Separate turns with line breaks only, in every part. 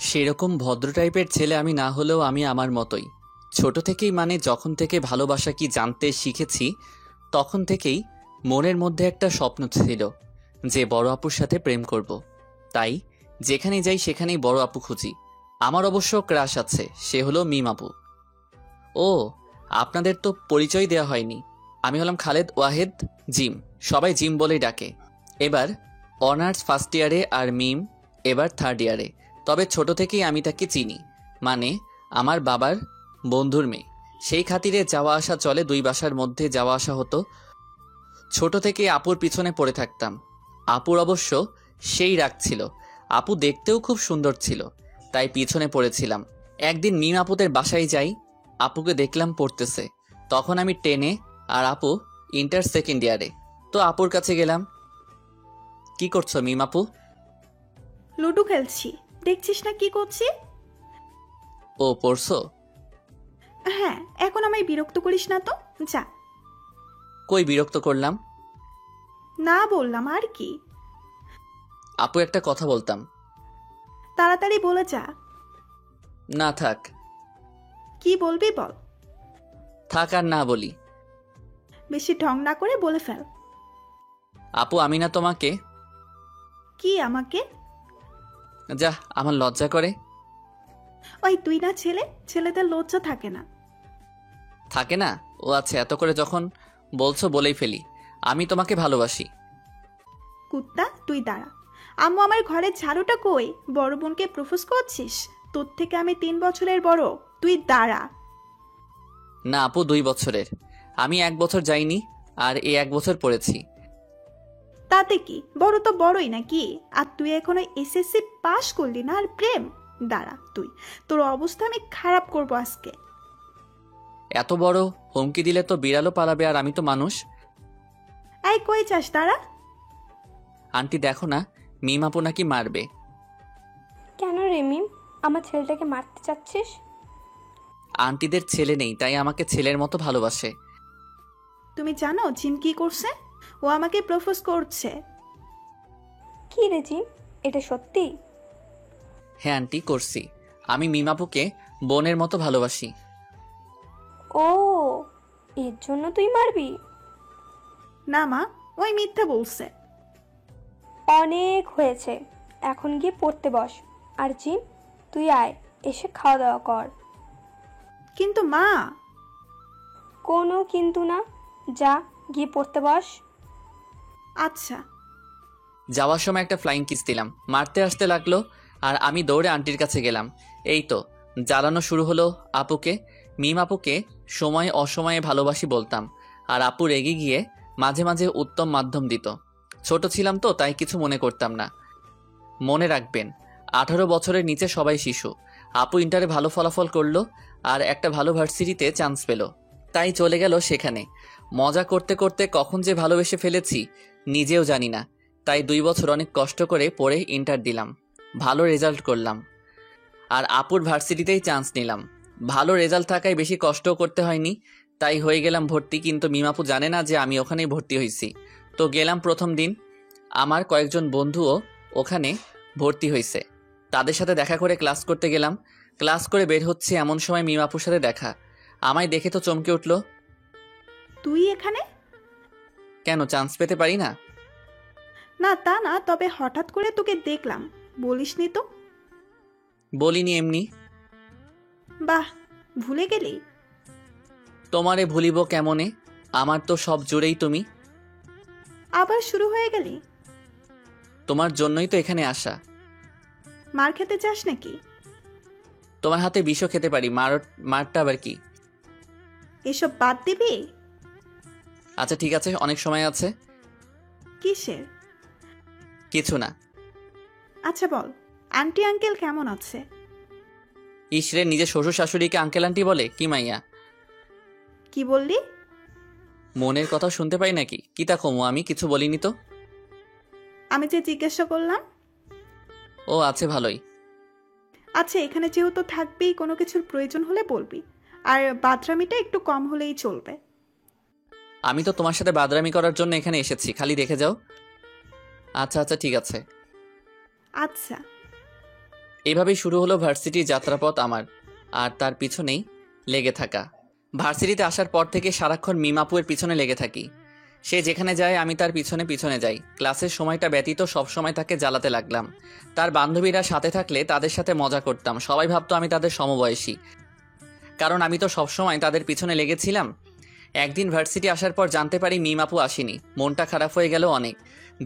সেরকম ভদ্র টাইপের ছেলে আমি না হলেও আমি আমার মতোই। ছোট থেকেই মানে যখন থেকে ভালোবাসা কি জানতে শিখেছি তখন থেকেই মনের মধ্যে একটা স্বপ্ন ছিল যে বড় আপুর সাথে প্রেম করব। তাই যেখানে যাই সেখানেই বড় আপু খুঁজি। আমার অবশ্য ক্রাশ আছে, সে হলো মিম আপু। ও, আপনাদের তো পরিচয় দেওয়া হয়নি। আমি হলাম খালেদ ওয়াহেদ জিম, সবাই জিম বলেই ডাকে। এবার অনার্স ফার্স্ট ইয়ারে আর মিম এবার থার্ড ইয়ারে। তবে ছোট থেকেই আমি তাকে চিনি, মানে আমার বাবার বন্ধুর মেয়ে। সেই খাতিরে যাওয়া আসা চলে, দুই বাসার মধ্যে যাওয়া আসা হতো। ছোট থেকে আপুর পিছনে পড়ে থাকতাম। আপুর অবশ্য সেই রাগ ছিল, আপু দেখতেও খুব সুন্দর ছিল, তাই পিছনে পড়েছিলাম। একদিন মিম আপুদের বাসায় যাই, আপুকে দেখলাম পড়তেছে। তখন আমি টেনে আর আপু ইন্টার সেকেন্ড ইয়ারে। তো আপুর কাছে গেলাম, কি করছো মিম আপু?
লুডো খেলছি, দেখছিস না কি করছি?
ও পড়ছো?
হ্যাঁ, এখন আমায় বিরক্ত করিস না তো, যা।
কই বিরক্ত করলাম?
না বললাম আর কি।
আপু একটা কথা বলতাম।
তাড়াতাড়ি বলে যা।
না থাক।
কি বলবি বল।
থাক আর না বলি।
বেশি ঢং না করে বলে ফেল।
আপু আমি না তোমাকে।
কি আমাকে?
যা, আমার লজ্জা করে।
ওই তুই না ছেলে, ছেলেদের লজ্জা থাকে না।
থাকে না? ও আচ্ছা, এত করে যখন বলছো বলেই ফেলি, আমি তোমাকে ভালোবাসি।
কুত্তা তুই দাঁড়া। আম্মু আমার ঘরের ঝাড়ুটা কই? বড় বোনকে প্রপোজ করছিস? তোর থেকে আমি 3 বছরের বড়, তুই দাঁড়া।
না আপু, 2 বছরের। আমি 1 বছর যাইনি, আর এই 1 বছর পড়েছি।
তাতে কি, বড় তো বড়ই নাকি? আর তুই এখনো এসএসসি পাশ করলি না আর প্রেম? দাঁড়া তুই, তোর অবস্থা আমি খারাপ করব আজকে।
এত বড় হুমকি দিলে তো বিড়ালও পালাবে, আর আমি তো মানুষ।
এই কই চাস, দাঁড়া।
আন্টি দেখো না, মিম আপু নাকি মারবে।
কেন রে মিম, আমার ছেলেটাকে মারতে চাচ্ছিস?
আন্টিদের ছেলে নেই, তাই আমাকে ছেলের মতো ভালোবাসে।
তুমি জানো জিম কি করছে? ও আমাকে প্রপোজ করছে।
কি রে জিম, এটা সত্যি?
হ্যাঁ আন্টি, করছি। আমি মিম আপুকে বোনের মতো ভালোবাসি।
ও, এর জন্য তুই মারবি?
না মা, ওই মিথ্যা বলছে।
অনেক হয়েছে, এখন গিয়ে পড়তে বস। আর জিম, তুই আয়, এসে খাওয়া দাওয়া কর।
কিন্তু মা।
কোনো কিন্তু না, যা গিয়ে পড়তে বস।
আচ্ছা।
যাওয়ার সময় একটা ফ্লাইং কিস দিলাম, মারতে আসতে লাগলো, আর আমি দৌড়ে আন্টির কাছে গেলাম। এই তো জ্বালানো শুরু হলো আপুকে। মিম আপুকে সময়ে অসময়ে ভালোবাসি বলতাম, আর আপু রেগে গিয়ে মাঝে মাঝে উত্তম মাধ্যম দিত। ছোট ছিলাম তো, তাই কিছু মনে করতাম না। মনে রাখবেন, 18 বছরের নিচে সবাই শিশু। আপু ইন্টারে ভালো ফলাফল করলো আর একটা ভালো ভার্সিটিতে চান্স পেল, তাই চলে গেল সেখানে। মজা করতে করতে কখন যে ভালোবেসে ফেলেছি নিজেও জানি না। তাই 2 বছর অনেক কষ্ট করে পড়ে ইন্টার দিলাম, ভালো রেজাল্ট করলাম, আর আপুর ভার্সিটিতেই চান্স নিলাম। ভালো রেজাল্ট থাকায় বেশি কষ্টও করতে হয়নি, তাই হয়ে গেলাম ভর্তি। কিন্তু মিমাপু জানে না যে আমি ওখানেই ভর্তি হয়েছি। তো গেলাম প্রথম দিন, আমার কয়েকজন বন্ধুও ওখানে ভর্তি হয়েছে, তাদের সাথে দেখা করে ক্লাস করতে গেলাম। ক্লাস করে বের হচ্ছে এমন সময় মিমাপুর সাথে দেখা। আমায় দেখে তো চমকে উঠল।
তুই এখানে?
কেন, চান্স পেতে পারি না?
না তা না, তবে হঠাৎ করে তোকে দেখলাম, বলিসনি তো।
বলিনি, এমনি।
বাহ, ভুলে গেলি?
তোমারে ভুলিব কেমনে, আমার তো সব জুড়েই তুমি।
আবার শুরু হয়ে গেলি?
তোমার জন্যই তো এখানে আসা।
মার খেতে চাস নাকি?
তোমার হাতে বিষও খেতে পারি, মারটা আবার কি?
এসব বাদ দিবি?
আচ্ছা ঠিক আছে, অনেক সময় আছে।
কিসের?
কিছু না।
আচ্ছা বল, আন্টি আঙ্কেল কেমন আছে?
ইসরে, নিজের শ্বশুর শাশুড়িকে আঙ্কেল আন্টি বলে? কি মাইয়া!
কি বললি?
মনের কথা শুনতে পাই নাকি? কি তা কমু, আমি কিছু বলিনি তো।
আমি যে জিজ্ঞাসা করলাম।
ও আছে, ভালোই।
আচ্ছা, এখানে যেহেতু থাকবেই, কোনো কিছুর প্রয়োজন হলে বলবি, আর বাদরামিটা একটু কম হলেই চলবে।
আমি তো তোমার সাথে বাদরামি করার জন্য এখানে এসেছি, খালি দেখে যাও। আচ্ছা আচ্ছা ঠিক আছে।
আচ্ছা।
এভাবেই শুরু হলো ভার্সিটির যাত্রাপথ আমার, আর তার পিছনেই লেগে থাকা। ভার্সিটিতে আসার পর থেকে সারাক্ষণ মিমাপুয়ের পিছনে লেগে থাকি। সে যেখানে যায় আমি তার পিছনে পিছনে যাই। ক্লাসের সময়টা ব্যতীত সবসময় তাকে জ্বালাতে লাগলাম। তার বান্ধবীরা সাথে থাকলে তাদের সাথে মজা করতাম। সবাই ভাবতো আমি তাদের সমবয়সী, কারণ আমি তো সবসময় তাদের পিছনে লেগেছিলাম। একদিন ভার্সিটি আসার পর জানতে পারি মিমাপু আসেনি। মনটা খারাপ হয়ে গেল অনেক।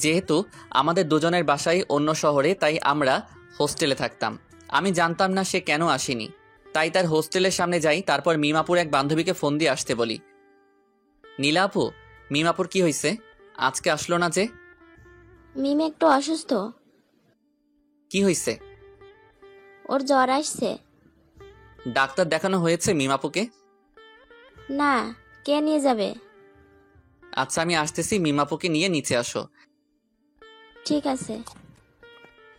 যেহেতু আমাদের দুজনের বাসাই অন্য শহরে, তাই আমরা হোস্টেলে থাকতাম। আমি জানতাম না সে কেন আসেনি, তাই তার হোস্টেলের সামনে যাই। তারপর মিমাপুর এক বান্ধবীকে ফোন দিয়ে আসতে বলি। নীলা আপু, মিমাপুর কি হয়েছে, আজকে আসলো না যে?
মিম একটু অসুস্থ,
কি হয়েছে?
ওর জ্বর আসছে।
ডাক্তার দেখানো হয়েছে মিমাপুকে?
না, কে নিয়ে যাবে?
আচ্ছা আমি আসতেছি, মিমাপুকে নিয়ে নিচে আসো।
ঠিক আছে।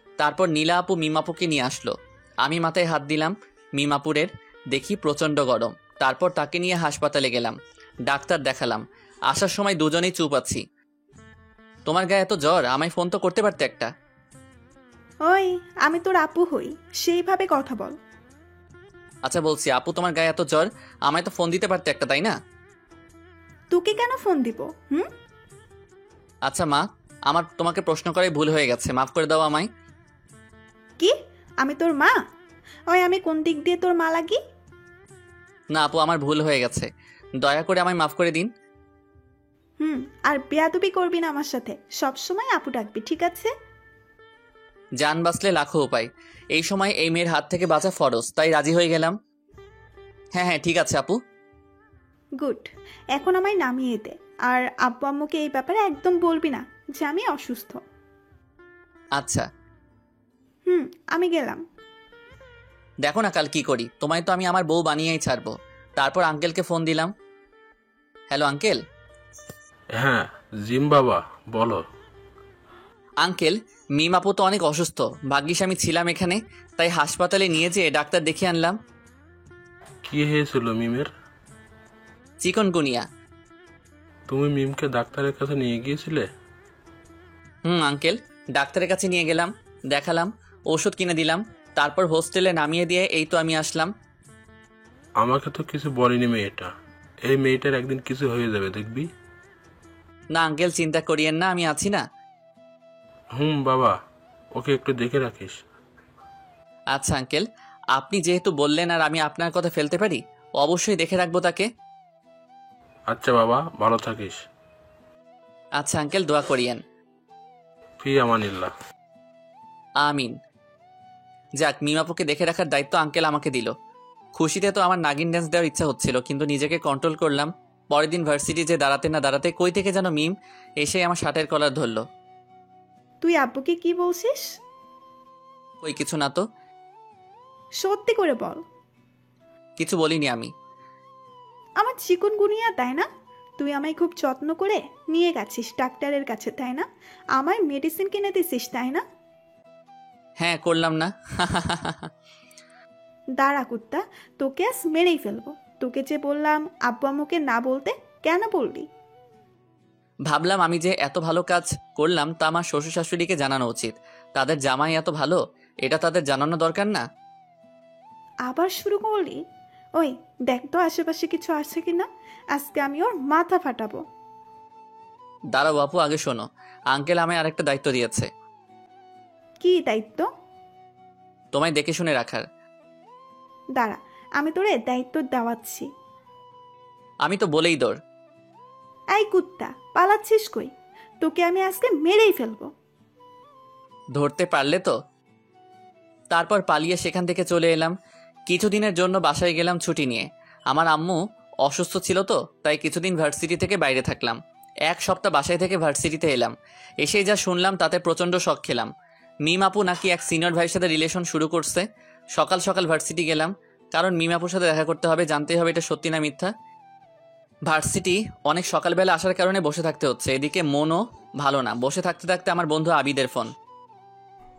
তারপর নীলা আপু মিমাপুকে নিয়ে আসলো। আমি মাথায় হাত দিলাম মিমাপুরের, দেখি প্রচণ্ড গরম। তারপর তাকে নিয়ে হাসপাতালে গেলাম, ডাক্তার দেখালাম। আসার সময় দুজনেই চুপ আছি। তোমার গায়ে এত জ্বর, আমায় ফোন তো করতে পারতে একটা।
ওই, আমি তোর আপু হই, সেইভাবে কথা বল।
আচ্ছা বলছি, আপু তোমার গায়ে এত জ্বর, আমায় তো ফোন দিতে পারতে একটা, তাই না?
তোকে কেন ফোন দিব?
আচ্ছা মা, আমার তোমাকে প্রশ্ন করাই ভুল হয়ে গেছে, মাফ করে দাও আমায়।
কি? আমি তোর মা? ওই, আমি কোন দিক দিয়ে তোর মা লাগি?
না আপু, আমার ভুল হয়ে গেছে, দয়া করে আমায় মাফ করে দিন।
আর বেয়াদবি করবি না আমার সাথে, সব সময় আপু ডাকবি, ঠিক আছে?
জান বাঁচলে লাখো উপায়, এই সময় এই মেয়ের হাত থেকে বাঁচা ফরজ, তাই রাজি হয়ে গেলাম। হ্যাঁ হ্যাঁ ঠিক আছে আপু।
গুড। এখন আমায় নামিয়ে দে। আর আব্বু আম্মুকে এই ব্যাপারে একদম বলবি না যে আমি অসুস্থ।
আচ্ছা।
আমি গেলাম।
দেখো না কাল কি করি, তোমায় তো আমি আমার বউ বানিয়েই ছাড়বো। তারপর আঙ্কেলকে ফোন দিলাম। Hello uncle.
হ্যাঁ জিম বাবা, বলো।
আঙ্কেল, মিমাপু তো অনেক অসুস্থ, ভাগ্যিস আমি ছিলাম এখানে, তাই হাসপাতালে নিয়ে যেয়ে ডাক্তার দেখিয়ে আনলাম।
কি হয়েছিল মিমের?
চিকনগুনিয়া।
তুমি মিমকে ডাক্তারের কাছে নিয়ে গিয়েছিলে?
আঙ্কেল, ডাক্তারের কাছে নিয়ে গেলাম, দেখালাম, ওষুধ কিনে দিলাম, তারপর হোস্টেলে নামিয়ে দিয়ে এই তো আমি আসলাম।
আমাকে তো কিছু বলেনি মেয়েটা। এই মেয়েটার একদিন কিছু হয়ে যাবে দেখবি।
না আঙ্কেল, চিন্তা করিয়েন না, আমি আছি না।
বাবা, ওকে একটু দেখে রাখিস।
আচ্ছা আঙ্কেল, আপনি যেহেতু বললেন আর আমি আপনার কথা ফেলতে পারি, অবশ্যই দেখে রাখবো তাকে।
আচ্ছা বাবা, ভালো থাকিস।
আচ্ছা আঙ্কেল, দোয়া করিয়েন।
ফি আমানিল্লাহ।
আমিন। যাক, মিমাপুকে দেখে রাখার দায়িত্ব আঙ্কেল আমাকে দিল। খুশিতে তো আমার নাগিন ড্যান্স দেওয়ার ইচ্ছা হচ্ছিল, কিন্তু নিজেকে কন্ট্রোল করলাম। পরের দিন ভার্সিটি যে দাঁড়াতে না দাঁড়াতে কই থেকে যেন মিম এসে আমার শার্টের কলার ধরলো।
তুই আব্বুকে কি বলছিস?
কই কিছু না তো।
সত্যি করে বল।
কিছু বলিনি আমি।
আমার চিকুনগুনিয়া, তাই না? তুই আমায় খুব যত্ন করে নিয়ে গেছিস ডাক্তারের কাছে, তাই না? আমায় মেডিসিন কিনে দিছিস, তাই না?
হ্যাঁ করলাম না।
দাঁড়া কুত্তা, তোকে আজ মেরেই ফেলবো। তোকে যে বললাম আব্বু আম্মুকে না বলতে, কেন বললি?
ভাবলাম আমি যে এত ভালো কাজ করলাম তা আমার শ্বশুর শাশুড়িকে জানানো উচিত। তাদের জামাই এত ভালো, এটা তাদের জানানো দরকার না?
আবার শুরু করলি? ওই দেখ তো আশেপাশে কিছু আছে কিনা, আজকে আমি ওর মাথা ফাটাবো।
দাঁড়াও বাপু, আগে শোনো। আঙ্কেল আমায় আরেকটা দায়িত্ব দিয়েছে।
কি দায়িত্ব?
তোমায় দেখে শুনে রাখার।
দাঁড়া, আমি তোরে দায়িত্ব দেওয়াচ্ছি।
আমি তো বলেই দৌড়।
এই কুত্তা, পালাচ্ছিস কই? তোকে আমি আজকে মেরেই ফেলবো।
ধরতে পারলে তো। তারপর পালিয়ে সেখান থেকে চলে এলাম। কিছুদিনের জন্য বাসায় গেলাম ছুটি নিয়ে। আমার আম্মু অসুস্থ ছিল তো, তাই কিছুদিন ভার্সিটি থেকে বাইরে থাকলাম। এক সপ্তাহ বাসায় থেকে ভার্সিটিতে এলাম। এসেই যা শুনলাম তাতে প্রচণ্ড শক খেলাম। মিম আপু নাকি এক সিনিয়র ভাইয়ের সাথে রিলেশন শুরু করছে। সকাল সকাল ভার্সিটি গেলাম, কারণ মিম আপুর সাথে দেখা করতে হবে, জানতেই হবে এটা সত্যি না মিথ্যা। ভার্সিটি অনেক সকালবেলা আসার কারণে বসে থাকতে হচ্ছে, এদিকে মনও ভালো না। বসে থাকতে থাকতে আমার বন্ধু আবিদের ফোন।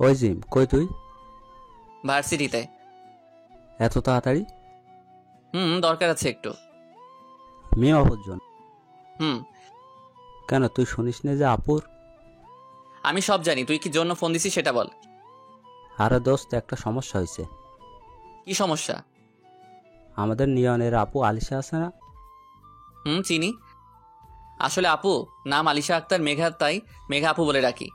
ওই জিম, কই তুই?
ভার্সিটিতে।
এত তাড়াতাড়ি?
দরকার আছে একটু।
মেয়ে অপুর জন্য?
হুম।
কেন, তুই শুনিস না যে আপুর?
আমি সব জানি, তুই কি জন্য ফোন দিছিস সেটা বল।
আরে দোস্ত, একটা সমস্যা হয়েছে।
কি সমস্যা?
আমাদের নিয়নের আপু আলিশা আছে না?
চিনি। আসলে আপু নাম আলিশা আক্তার মেঘা, তাই মেঘা আপু বলে রাখি।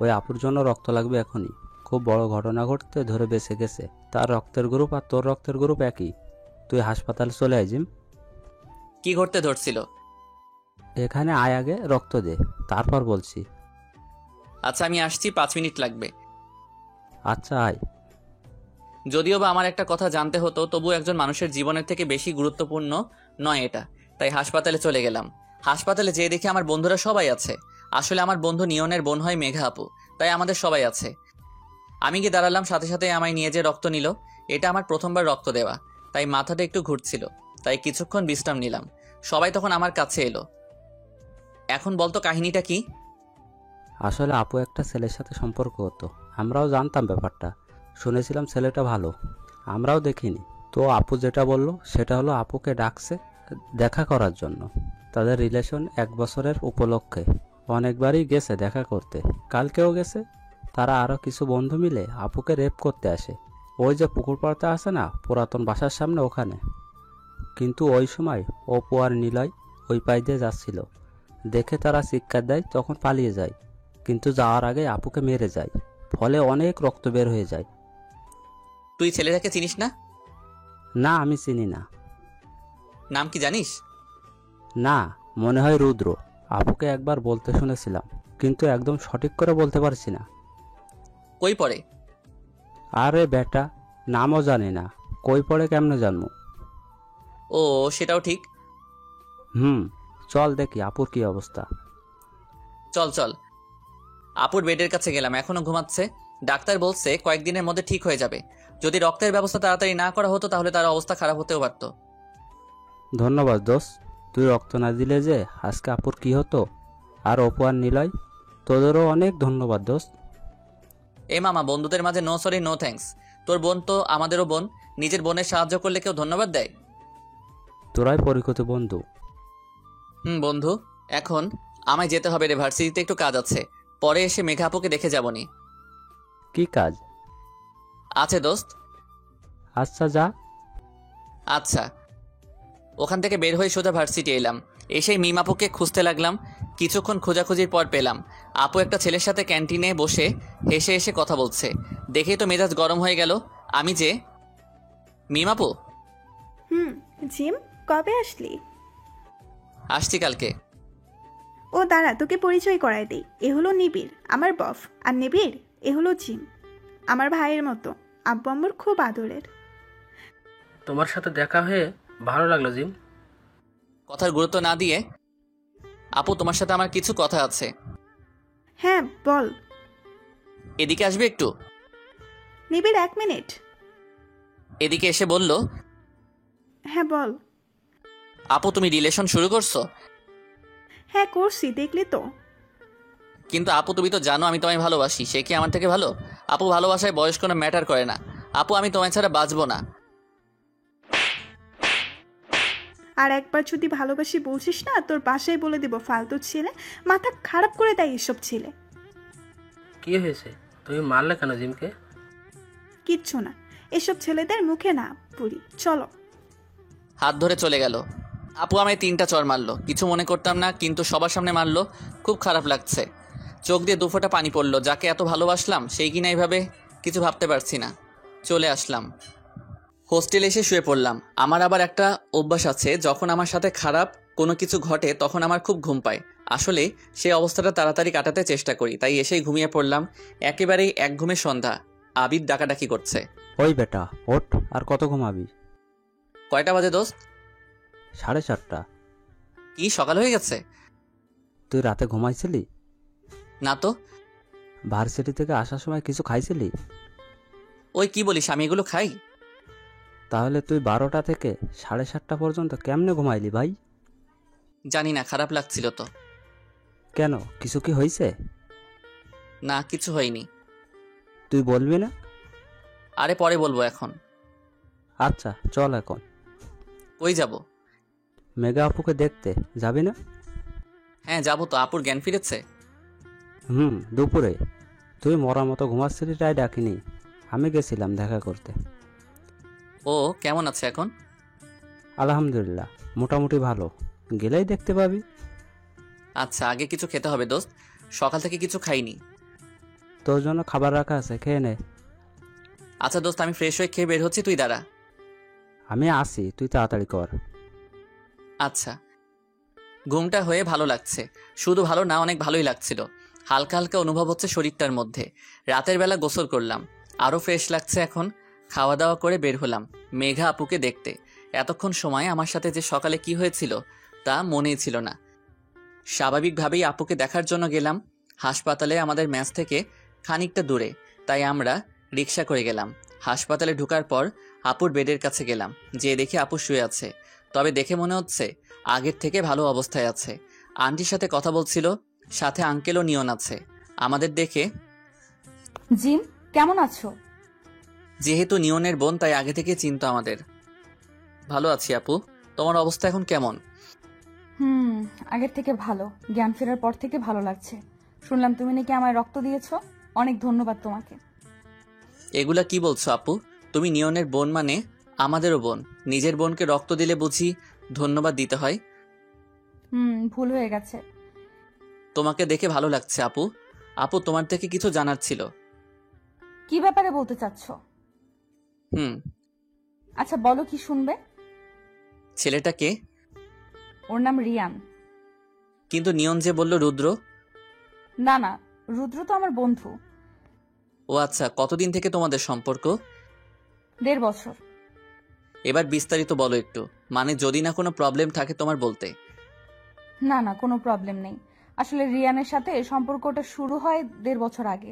ওই আপুর জন্য রক্ত লাগবে এখনই। খুব বড় ঘটনা ঘটতে ধরে বেঁচে গেছে। তার রক্তের গ্রুপ আর তোর রক্তের গ্রুপ একই। তুই হাসপাতালে চলে আয় জিম।
কি ঘটতে ধরছিল?
এখানে আয়, আগে রক্ত দে, তারপর বলছি।
আচ্ছা আমি আসছি, 5 মিনিট লাগবে।
আচ্ছা আয়।
যদিও বা আমার একটা কথা জানতে হতো, তবু একজন মানুষের জীবনের থেকে বেশি গুরুত্বপূর্ণ নয় এটা, তাই হাসপাতালে চলে গেলাম। হাসপাতালে যেয়ে দেখি আমার বন্ধুরা সবাই আছে। আসলে আমার বন্ধু নিয়নের বোন হয় মেঘা আপু, তাই আমাদের সবাই আছে। আমি গিয়ে দাঁড়ালাম, সাথে সাথে আমায় নিয়ে যে রক্ত নিল। এটা আমার প্রথমবার রক্ত দেওয়া, তাই মাথাটা একটু ঘুরছিল, তাই কিছুক্ষণ বিশ্রাম নিলাম। সবাই তখন আমার কাছে এলো। এখন বলতো কাহিনীটা কি?
আসলে আপু একটা ছেলের সাথে সম্পর্ক হতো। আমরাও জানতাম ব্যাপারটা, শুনেছিলাম ছেলেটা ভালো, আমরাও দেখিনি। তো আপু যেটা বললো সেটা হলো আপুকে ডাকছে দেখা করার জন্য। তাদের রিলেশন 1 বছরের উপলক্ষে অনেকবারই গেছে দেখা করতে, কালকেও গেছে। তারা আরও কিছু বন্ধু মিলে আপুকে রেপ করতে আসে। ওই যে পুকুর পাড়টা আছে না পুরাতন বাসার সামনে, ওখানে। কিন্তু ওই সময় অপু আর নিলয় ওই পাশ দিয়ে যাচ্ছিল, দেখে তারা চিৎকার দেয়, তখন পালিয়ে যায়। কিন্তু যাওয়ার আগে আপুকে মেরে যায়, ফলে অনেক রক্ত বের হয়ে যায়।
তুই ছেলেটাকে চিনিস না?
না, আমি চিনি না।
নাম কি জানিস?
না, মনে হয় রুদ্র। আপুকে একবার বলতে শুনেছিলাম, কিন্তু একদম সঠিক করে বলতে পারছি না।
কই পড়ে?
আরে বেটা, নামও জানি না, কই পড়ে কেমনে জানবো?
ও সেটাও ঠিক।
চল দেখি আপুর কি অবস্থা।
চল চল। আপুর বেডের কাছে গেলাম, এখনো ঘুমাচ্ছে। ডাক্তার বলছে কয়েকদিনের মধ্যে ঠিক হয়ে যাবে। যদি রক্তের ব্যবস্থা তাড়াতাড়ি না করা হতো তাহলে তার অবস্থা খারাপ হতেও পারত।
ধন্যবাদ দোস্ত, তুই রক্ত না দিলে যে আজকে আপুর কি হতো। আর অপু আর নিলয়, তোদেরও অনেক ধন্যবাদ দোস্ত।
এ মামা, বন্ধুদের মাঝে নো সরি নো থ্যাঙ্কস। তোর বোন তো আমাদেরও বোন, নিজের বোনের সাহায্য করলে কেউ ধন্যবাদ দেয়?
তোরাই পরিচিত বন্ধু।
বন্ধু, এখন আমায় যেতে হবে রে, ভার্সিটিতে একটু কাজ আছে। পরে এসে মেঘা আপুকে দেখে যাবনি।
কি কাজ
আছে দোস্ত।
আচ্ছা যা।
আচ্ছা। ওখান থেকে বের হয়ে সোজা ভার্সিটি এলাম। এসেই মিম আপুকে খুঁজতে লাগলাম। কিছুক্ষণ খোঁজাখুঁজির পর পেলাম। আপু একটা ছেলের সাথে ক্যান্টিনে বসে হেসে হেসে কথা বলছে। দেখেই তো মেজাজ গরম হয়ে গেল। আমি যে, মিম আপু,
জিম, কবে আসলি?
আসছি কালকে।
ও দাঁড়া, তোকে পরিচয় করায় দেই। এ হলো নিবিড়, আমার বফ। আর নিবিড়, এ হলো জিম, আমার ভাইয়ের মতো। আব্বু আম্মুর খুব আদরের।
তোমার সাথে দেখা হয়ে ভালো লাগলো জিম।
কথার গুরুত্ব না দিয়ে, আপু তোমার সাথে আমার কিছু কথা আছে।
হ্যাঁ বল।
এদিকে আসবে একটু?
নিবিড় 1 মিনিট।
এদিকে এসে বলল,
হ্যাঁ বল।
আপু তুমি রিলেশন শুরু করছো?
হ্যাঁ করছি, দেখলি তো।
কিন্তু আপু তুমি তো জানো আমি তোমায় ভালোবাসি, সে কি আমার থেকে ভালো? আপু ভালোবাসায় বয়স কোনো ম্যাটার করে না। আপু আমি তোমায় ছাড়া বাঁচবো না।
আর একবার যদি ভালোবাসি বলছিস না, তোর বাসায় বলে দিব ফালতু ছেলে, মাথা খারাপ করে দেয় এসব ছেলে।
কি হয়েছে, তুমি মারলে কেন জিমকে?
কিচ্ছু না, এসব ছেলেদের মুখে না পুরি। চলো।
হাত ধরে চলে গেল। আপু আমায় 3টা চড় মারলো, কিছু মনে করতাম না, কিন্তু সবার সামনে মারলো। খুব খারাপ লাগছে। চোখ দিয়ে 2 ফোঁটা পানি পড়লো। যাকে এত ভালোবাসলাম সেই কিনা এইভাবে, কিছু ভাবতে পারছি না। চলে আসলাম। হোস্টেলে এসে শুয়ে পড়লাম। আমার আবার একটা অভ্যাস আছে, যখন আমার সাথে খারাপ কোনো কিছু ঘটে তখন আমার খুব ঘুম পায়। আসলে সেই অবস্থাটা তাড়াতাড়ি কাটাতে চেষ্টা করি, তাই এসেই ঘুমিয়ে পড়লাম। একেবারেই এক ঘুমে সন্ধ্যা। আবিদ ডাকাডাকি করছে।
ওই বেটা ওঠ, আর কত ঘুমাবি?
কয়টা বাজে দোস্ত?
4:30।
কি সকাল হয়ে গেছে?
তুই রাতে ঘুমাইছিলি?
না তো।
ভার্সিটি থেকে আসার সময় কিছু খাইছিলি?
ওই কি বলিস, আমি এগুলো খাই?
তাহলে তুই 12টা থেকে 7:30 পর্যন্ত কেমনে ঘুমাইলি ভাই?
জানি না, খারাপ লাগছিল তো।
কেন, কিছু কি হয়েছে?
না, কিছু হয়নি।
তুই বলবি না?
আরে পরে বলবো, এখন।
আচ্ছা চল এখন।
কই যাব?
মেঘা আপুকে দেখতে যাবি না?
হ্যাঁ যাবো তো। আপুর জ্ঞান ফিরেছে?
দুপুরে। তুই মরার মতো ঘুমাচ্ছিলি তাই ডাকিনি, আমি গেছিলাম দেখা করতে।
ও কেমন আছে এখন?
আলহামদুলিল্লাহ, মোটামুটি ভালো, গেলেই দেখতে পাবি।
আচ্ছা, আগে কিছু খেতে হবে দোস্ত, সকাল থেকে কিছু খাইনি।
তোর জন্য খাবার রাখা আছে, খেয়ে নে।
আচ্ছা দোস্ত, আমি ফ্রেশ হয়ে খেয়ে বের হচ্ছি, তুই দাঁড়া।
আমি আসি, তুই তাড়াতাড়ি কর।
আচ্ছা। ঘুমটা হয়ে ভালো লাগছে, শুধু ভালো না, অনেক ভালোই লাগছিল। হালকা হালকা অনুভব হচ্ছে শরীরটার মধ্যে। রাতের বেলা গোসল করলাম, আরও ফ্রেশ লাগছে এখন। খাওয়া দাওয়া করে বের হলাম মেঘা আপুকে দেখতে। এতক্ষণ সময় আমার সাথে যে সকালে কি হয়েছিল তা মনেই ছিল না। স্বাভাবিকভাবেই আপুকে দেখার জন্য গেলাম। হাসপাতালে আমাদের ম্যাচ থেকে খানিকটা দূরে, তাই আমরা রিক্সা করে গেলাম। হাসপাতালে ঢোকার পর আপুর বেডের কাছে গেলাম, যেয়ে দেখি আপু শুয়ে আছে। তবে দেখে মনে হচ্ছে আগের থেকে ভালো অবস্থায় আছে। আন্টির সাথে কথা বলছিল, সাথে আঙ্কেলও নিয়ন আছে। আমাদের দেখে,
জিম কেমন আছো?
যেহেতু নিয়নের বোন তাই আগে থেকে চিন্তা আমাদের। ভালো আছি আপু, তোমার অবস্থা এখন কেমন?
আগের থেকে ভালো, জ্ঞান ফেরার পর থেকে ভালো লাগছে। শুনলাম তুমি নাকি আমায় রক্ত দিয়েছো, অনেক ধন্যবাদ তোমাকে।
এগুলা কি বলছো আপু? তুমি নিয়নের বোন মানে আমাদেরও বোন। নিজের বোনকে রক্ত দিলে বুঝি ধন্যবাদ দিতে হয়?
ভুল হয়ে গেছে।
তোমাকে দেখে ভালো লাগছে আপু। আপু, তোমার থেকে কিছু জানার ছিল।
কি ব্যাপারে বলতে চাচ্ছ? আচ্ছা বলো, কি শুনবে?
ছেলেটাকে?
ওর নাম রিয়ান।
কিন্তু নিয়ন যে বলল রুদ্র।
না না, রুদ্র তো আমার বন্ধু।
ও আচ্ছা, কতদিন থেকে তোমাদের সম্পর্ক?
1.5 বছর।
এবার বিস্তারিত বলো একটু, মানে যদি না কোনো প্রবলেম থাকে তোমার বলতে।
না না, কোনো প্রবলেম নেই। আসলে রিয়ানের সাথে সম্পর্কটা শুরু হয় 1.5 বছর আগে।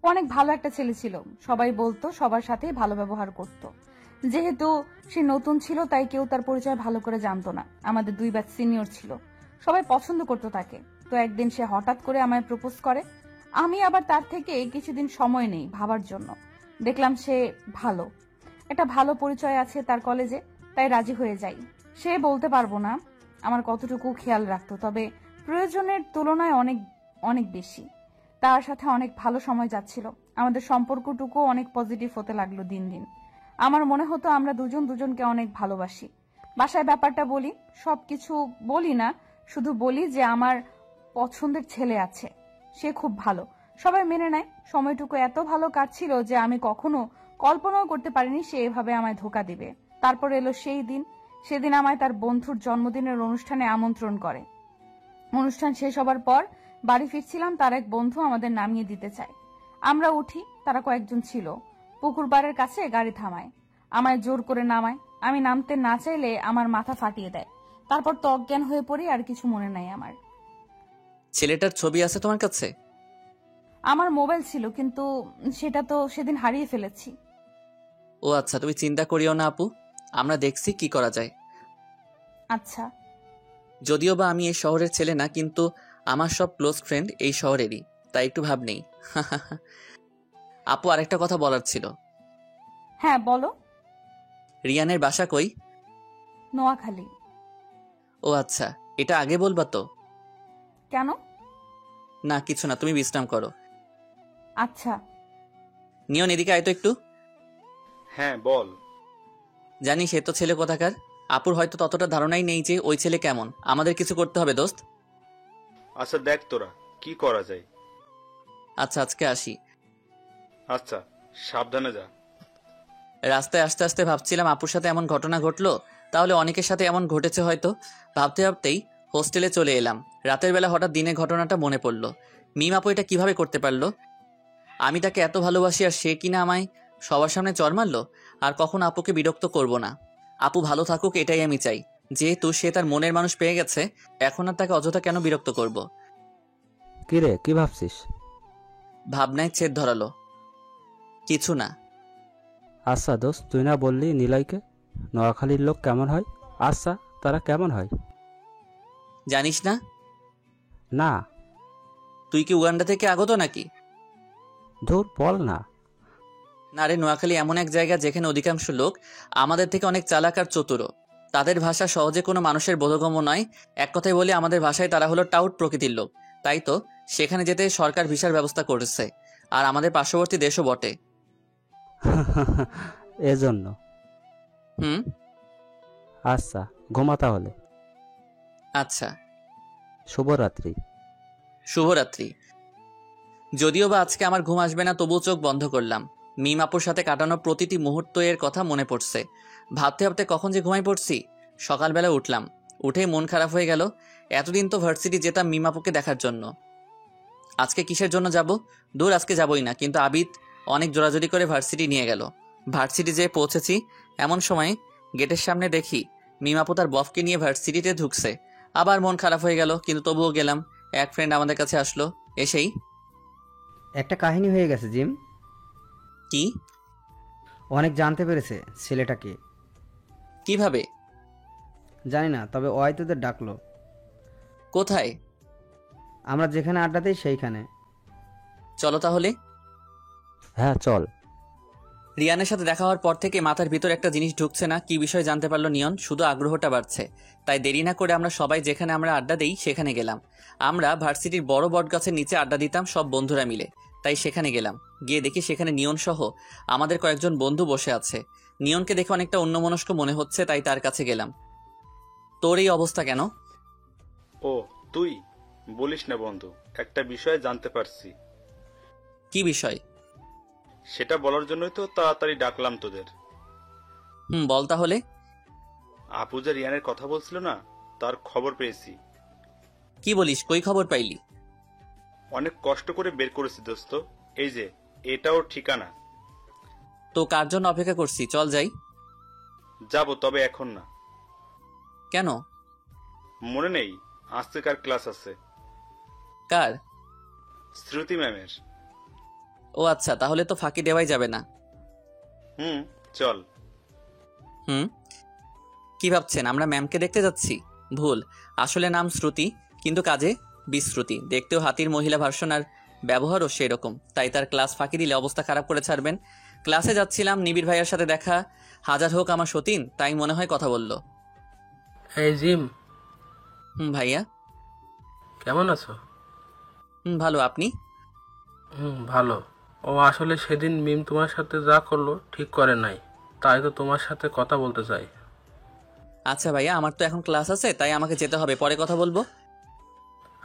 ও অনেক ভালো একটা ছেলে ছিল, সবাই বলতো, সবার সাথেই ভালো ব্যবহার করত। যেহেতু সে নতুন ছিল তাই কেউ তার পরিচয় ভালো করে জানতো না। আমাদের 2 ব্যাচ সিনিয়র ছিল, সবাই পছন্দ করতো তাকে। তো একদিন সে হঠাৎ করে আমায় প্রপোজ করে। আমি আবার তার থেকে কিছুদিন সময় নেই ভাবার জন্য। দেখলাম সে ভালো, একটা ভালো পরিচয় আছে তার কলেজে, তাই রাজি হয়ে যাই। সে বলতে পারবো না আমার কতটুকু খেয়াল রাখতো, তবে প্রয়োজনের তুলনায় অনেক অনেক বেশি। তার সাথে অনেক ভালো সময় যাচ্ছিল, আমাদের সম্পর্কটুকু অনেক পজিটিভ হতে লাগলো দিন দিন। আমার মনে হতো আমরা দুজন দুজনকে অনেক ভালোবাসি। বাসায় ব্যাপারটা বলি, সবকিছু বলি না, শুধু বলি যে আমার পছন্দের ছেলে আছে, সে খুব ভালো। সবাই মেনে নেয়। সময়টুকু এত ভালো কাটছিল যে আমি কখনো কল্পনাও করতে পারিনি সে এভাবে আমায় ধোকা দিবে। তারপর এলো সেই দিন। সেদিন আমায় তার বন্ধুর জন্মদিনের অনুষ্ঠানে আমন্ত্রণ করে। অনুষ্ঠান শেষ হবার পর বাড়ি ফিরছিলাম, তার এক বন্ধু আমাদের নামিয়ে দিতে চায়। আমরা উঠি, তারা কয়েকজন ছিল। পুকুর পাড়ের কাছে গাড়ি থামায়, আমায় জোর করে নামায়। আমি নামতে না চাইলে আমার মাথা ফাটিয়ে দেয়। তারপর তো অজ্ঞান হয়ে পড়ি, আর কিছু মনে নাই আমার।
ছেলেটার ছবি আছে তোমার কাছে?
আমার মোবাইল ছিল, কিন্তু সেটা তো সেদিন হারিয়ে ফেলেছি।
ও আচ্ছা, তুমি চিন্তা করিও না আপু, আমরা দেখছি কি করা যায়।
আচ্ছা।
যদিও বা আমি এই শহরের ছেলে না, কিন্তু আমার সব ক্লোজ ফ্রেন্ড এই শহরেরই, তাই একটু ভাব নেই। আপু, আরেকটা কথা বলার ছিল।
হ্যাঁ বলো।
রিয়ানের বাসা কই?
নোয়াখালী।
ও আচ্ছা, এটা আগে বলবা তো?
কেন?
না কিছু না, তুমি বিশ্রাম করো।
আচ্ছা।
নিয়ন, এদিকে আয় তো একটু।
হ্যাঁ বল।
জানিস এ তো ছেলে কোথাকার। আপুর হয়তো ততটা ধারণাই নেই যে ওই ছেলে কেমন। আমাদের কিছু করতে হবে দোস্ত।
আচ্ছা দেখ তোরা কি করা যায়।
আচ্ছা, আজকে আসি।
আচ্ছা, সাবধানে যা।
রাস্তায় আস্তে আস্তে ভাবছিলাম আপুর সাথে এমন ঘটনা ঘটলো, তাহলে অনেকের সাথে এমন ঘটেছে হয়তো। ভাবতে ভাবতেই হোস্টেলে চলে এলাম। রাতের বেলা হঠাৎ দিনের ঘটনাটা মনে পড়লো। মিম আপু এটা কিভাবে করতে পারলো? আমি তাকে এত ভালোবাসি আর সে কিনা আমায় সবার সামনে চড় মারলো। আর কখন আপুকে বিরক্ত করব না। আপু ভালো থাকুক, এটাই আমি চাই। যেহেতু সে তার মনের মানুষ পেয়ে গেছে, এখন আর তাকে অযথা কেন বিরক্ত করব।
কি রে, কি ভাবছিস?
ভাবনায় ছেদ ধরালো। কিছু না।
আচ্ছা দোস্ত, তুই না বললি নিলয়কে নোয়াখালীর লোক কেমন হয়? আচ্ছা, তারা কেমন হয়?
জানিস না?
না।
তুই কি উগান্ডা থেকে আগত নাকি?
ধুর, বল না।
না রে, নোয়াখালী এমন এক জায়গা যেখানে অধিকাংশ লোক আমাদের থেকে অনেক চালাক আর চতুর। তাদের ভাষা সহজে কোনো মানুষের বোধগম্য নয়। এক কথায় বলি, আমাদের ভাষায় তারা হলো টাউট প্রকৃতির লোক। তাই তো সেখানে যেতে সরকার ভিসার ব্যবস্থা করেছে। আর আমাদের পার্শ্ববর্তী দেশও বটে।
এজন্য।
হুম।
আচ্ছা, ঘুমা তাহলে।
আচ্ছা,
শুভরাত্রি।
শুভরাত্রি। যদিও বা আজকে আমার ঘুম আসবে না, তবুও চোখ বন্ধ করলাম। মিম আপুর সাথে কাটানো প্রতিটি মুহূর্ত এর কথা মনে পড়ছে। ভাবতে ভাবতে কখন যে ঘুমাই পড়ছি। সকালবেলা উঠলাম, উঠে মন খারাপ হয়ে গেল। এতদিন তো ভার্সিটি যেতাম মিম আপুকে দেখার জন্য, আজকে কিসের জন্য যাব? দূর, আজকে যাবই না। কিন্তু আবিদ অনেক জোরাজোরি করে ভার্সিটি নিয়ে গেল। ভার্সিটি যেয়ে পৌঁছেছি, এমন সময় গেটের সামনে দেখি মিম আপু তার বফকে নিয়ে ভার্সিটিতে ঢুকছে। আবার মন খারাপ হয়ে গেল, কিন্তু তবুও গেলাম। এক ফ্রেন্ড আমাদের কাছে আসলো, এসেই
একটা কাহিনী হয়ে গেছে জিম।
কি?
অনেক জানতে পেরেছে ছেলেটাকে।
কিভাবে?
জানি না, তবে ওই তোদের ডাকলো।
কোথায়?
আমরা যেখানে আড্ডা দিই সেইখানে।
চলো তাহলে।
হ্যাঁ চল।
রিয়ানের সাথে দেখা হওয়ার পর থেকে মাথার ভিতর একটা জিনিস ঢুকছে না। কি বিষয় জানতে পারলো নিয়ন, শুধু আগ্রহটা বাড়ছে। তাই দেরি না করে আমরা সবাই যেখানে আমরা আড্ডা দেই সেখানে গেলাম। আমরা ভার্সিটির বড় বট গাছের নিচে আড্ডা দিতাম সব বন্ধুরা মিলে, তাই সেখানে গেলাম। গিয়ে দেখি সেখানে নিয়ন সহ আমাদের কয়েকজন বন্ধু বসে আছে। নিয়নকে দেখে অনেকটা অন্যমনস্ক মনে হচ্ছে, তাই তার কাছে গেলাম। তোর এই অবস্থা কেন?
ও তুই বলিস না বন্ধু, একটা বিষয় জানতে পারছি।
কি বিষয়?
সেটা বলার জন্যই তো তাড়াতাড়ি ডাকলাম তোদের।
বল তাহলে।
আপু যে রিয়ানের কথা বলছিল না, তার খবর পেয়েছি।
কি বলিস, কই খবর পাইলি?
অনেক কষ্ট করে বের করেছি দোস্ত। এই যে, এটা ওর ঠিকানা।
তো কার জন্য অপেক্ষা করছি, চল যাই।
যাব, তবে এখন না।
কেন?
মনে নেই আজকে কার ক্লাস আছে?
কার?
শ্রুতি ম্যামের।
ও আচ্ছা, তাহলে তো ফাঁকি দেওয়াই যাবে না।
চল।
কি ভাবছেন আমরা ম্যামকে দেখতে যাচ্ছি? ভুল, আসলে নাম শ্রুতি, কিন্তু কাজে বিশ্রুতি। দেখতেও হাতির মহিলা ভার্সন, আর ব্যবহারও সেরকম। তাই তার ক্লাস ফাঁকি দিলে অবস্থা খারাপ করে ছাড়বেন। ক্লাসে যাচ্ছিলাম, নিবিড় ভাইয়ার সাথে দেখা। হাজার হোক আমার সতীন, তাই মনে হয় কথা বলল।
এই জিম,
ভাইয়া।
কেমন আছো?
ভালো, আপনি?
ভালো। ও আসলে সেদিন মিম তোমার সাথে যা করলো ঠিক করে নাই, তাই তো তোমার সাথে কথা বলতে চাই।
আচ্ছা ভাইয়া, আমার তো এখন ক্লাস আছে, তাই আমাকে যেতে হবে, পরে কথা বলবো।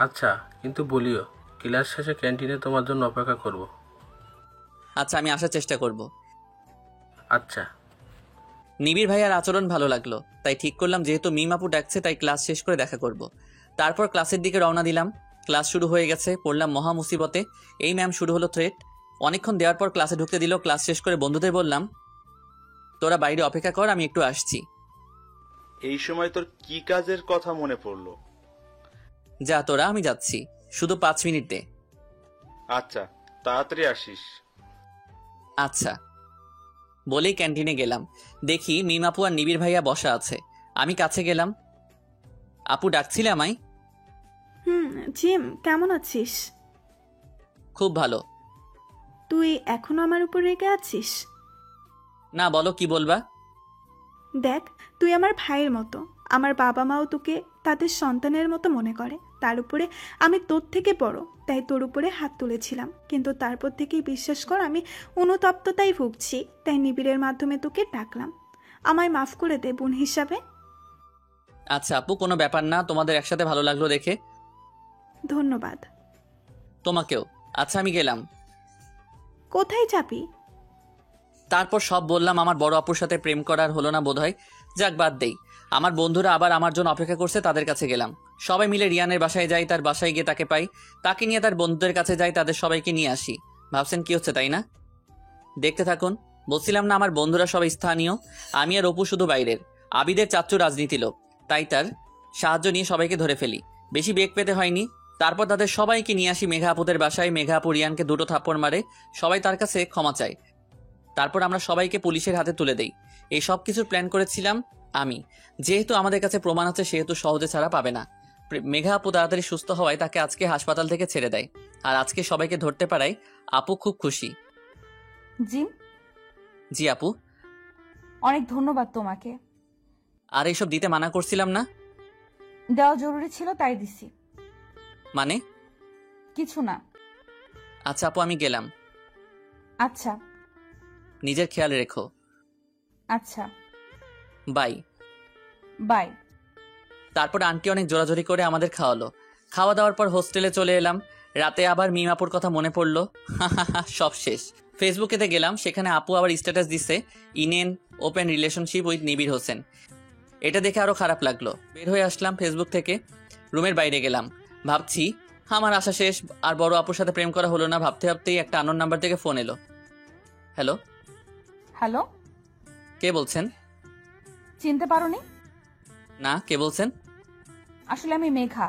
আচ্ছা, কিন্তু বলিও ক্লাস শেষে ক্যান্টিনে তোমার জন্য অপেক্ষা করব।
আচ্ছা, আমি আসার চেষ্টা করব।
আচ্ছা।
নিবিড় ভাইয়ার আচরণ ভালো লাগলো, তাই ঠিক করলাম যেহেতু মিম আপু ডাকছে, তাই ক্লাস শেষ করে দেখা করব। তারপর ক্লাসের দিকে রওনা দিলাম। ক্লাস শুরু হয়ে গেছে, পড়লাম মহা মুসিবতে। এই ম্যাম শুরু হলো থ্রেট। অনেকক্ষণ দেওয়ার পর ক্লাসে ঢুকতে দিল। ক্লাস শেষ করে বন্ধুদের বললাম, তোরা বাইরে অপেক্ষা কর, আমি একটু আসছি।
এই সময় তোর কি কাজের কথা মনে পড়লো?
যা তোরা, আমি যাচ্ছি, শুধু 5 মিনিট দে।
আচ্ছা, তাড়াতাড়ি আসিস।
আচ্ছা বলেই ক্যান্টিনে গেলাম। দেখি মিম আপু আর নিবিড় ভাইয়া বসা আছে। আমি কাছে গেলাম। আপু ডাকছিলে আমায়?
জিম, কেমন আছিস?
খুব ভালো।
তুই এখনো আমার উপর রেগে আছিস?
না, বলো কি বলবা।
দেখ, তুই আমার ভাইয়ের মতো। আমার বাবা মাও তোকে তাদের সন্তানের মতো মনে করে। তার উপরে আমি তোর থেকে বড়, তাই তোর উপরে হাত তুলেছিলাম। কিন্তু তারপর থেকেই বিশ্বাস কর, আমি অনুতপ্ততাই ভুগছি। তাই নিবিড়ের মাধ্যমে তোকে ডাকলাম। আমায় মাফ করে দে বোন হিসাবে।
আচ্ছা আপু, কোনো ব্যাপার না, তোমাদের একসাথে ভালো লাগলো দেখে।
ধন্যবাদ।
তোমাকেও। আচ্ছা, আমি গেলাম।
কোথায় যাবি?
তারপর সব বললাম। আমার বড় আপুর সাথে প্রেম করার হলো না বোধহয়। যাক, বাদ দেই। আমার বন্ধুরা আবার আমার জন্য অপেক্ষা করছে, তাদের কাছে গেলাম। সবাই মিলে রিয়ানের বাসায় যাই। তার বাসায় গিয়ে তাকে পাই। তাকে নিয়ে তার বন্ধুদের কাছে যাই, তাদের সবাইকে নিয়ে আসি। ভাবছেন কি হচ্ছে, তাই না? দেখতে থাকুন। বলছিলাম না আমার বন্ধুরা সবাই স্থানীয়, আমি আর অপু শুধু বাইরের। আবিদের চাচ্চু রাজনীতি লোক, তাই তার সাহায্য নিয়ে সবাইকে ধরে ফেলি। বেশি বেগ পেতে হয়নি। তারপর তাদের সবাইকে নিয়ে আসি মেঘা আপুদের বাসায়। মেঘা আপু রিয়ানকে 2টো থাপ্পড় মারে। সবাই তার কাছে ক্ষমা চায়। তারপর আমরা সবাইকে পুলিশের হাতে তুলে দেই। এই সব কিছুর প্ল্যান করেছিলাম আমি। যেহেতু আমাদের কাছে প্রমাণ আছে, সেহেতু সহজে ছাড়া পাবে না। মেঘা আপু তাড়াতাড়ি সুস্থ হওয়ায় তাকে আজকে হাসপাতাল থেকে ছেড়ে দেয়। আর আজকে সবাইকে ধরতে পারায় আপু খুব খুশি।
জিম,
জি আপু।
অনেক ধন্যবাদ তোমাকে।
আর এইসব দিতে মানা করছিলাম না?
দেওয়া জরুরি ছিল, তাই দিছি।
মানে?
কিছু না।
আচ্ছা আপু, আমি গেলাম।
আচ্ছা
নিজের খেয়াল রেখো।
আচ্ছা
বাই।
বাই।
তারপর আন্টি অনেক জোরাজোরি করে আমাদের খাওয়ালো। খাওয়া দাওয়ার পর হোস্টেলে চলে এলাম। রাতে আবার মিমাপুর কথা মনে পড়লো। সব শেষ। ফেসবুকেতে গেলাম, সেখানে আপু আবার স্ট্যাটাস দিছে in open relationship with Nibir Hossain. এটা দেখে আরো খারাপ লাগলো। বের হয়ে আসলাম ফেসবুক থেকে, রুমের বাইরে গেলাম। ভাবছি আমার আশা শেষ, আর বড় আপুর সাথে প্রেম করা হলো না। ভাবতে ভাবতেই একটা আননোন নাম্বার থেকে ফোন এলো। হ্যালো,
হ্যালো,
কে বলছেন?
চিনতে পারোনি?
না, কে বলছেন?
আসলে আমি মেঘা।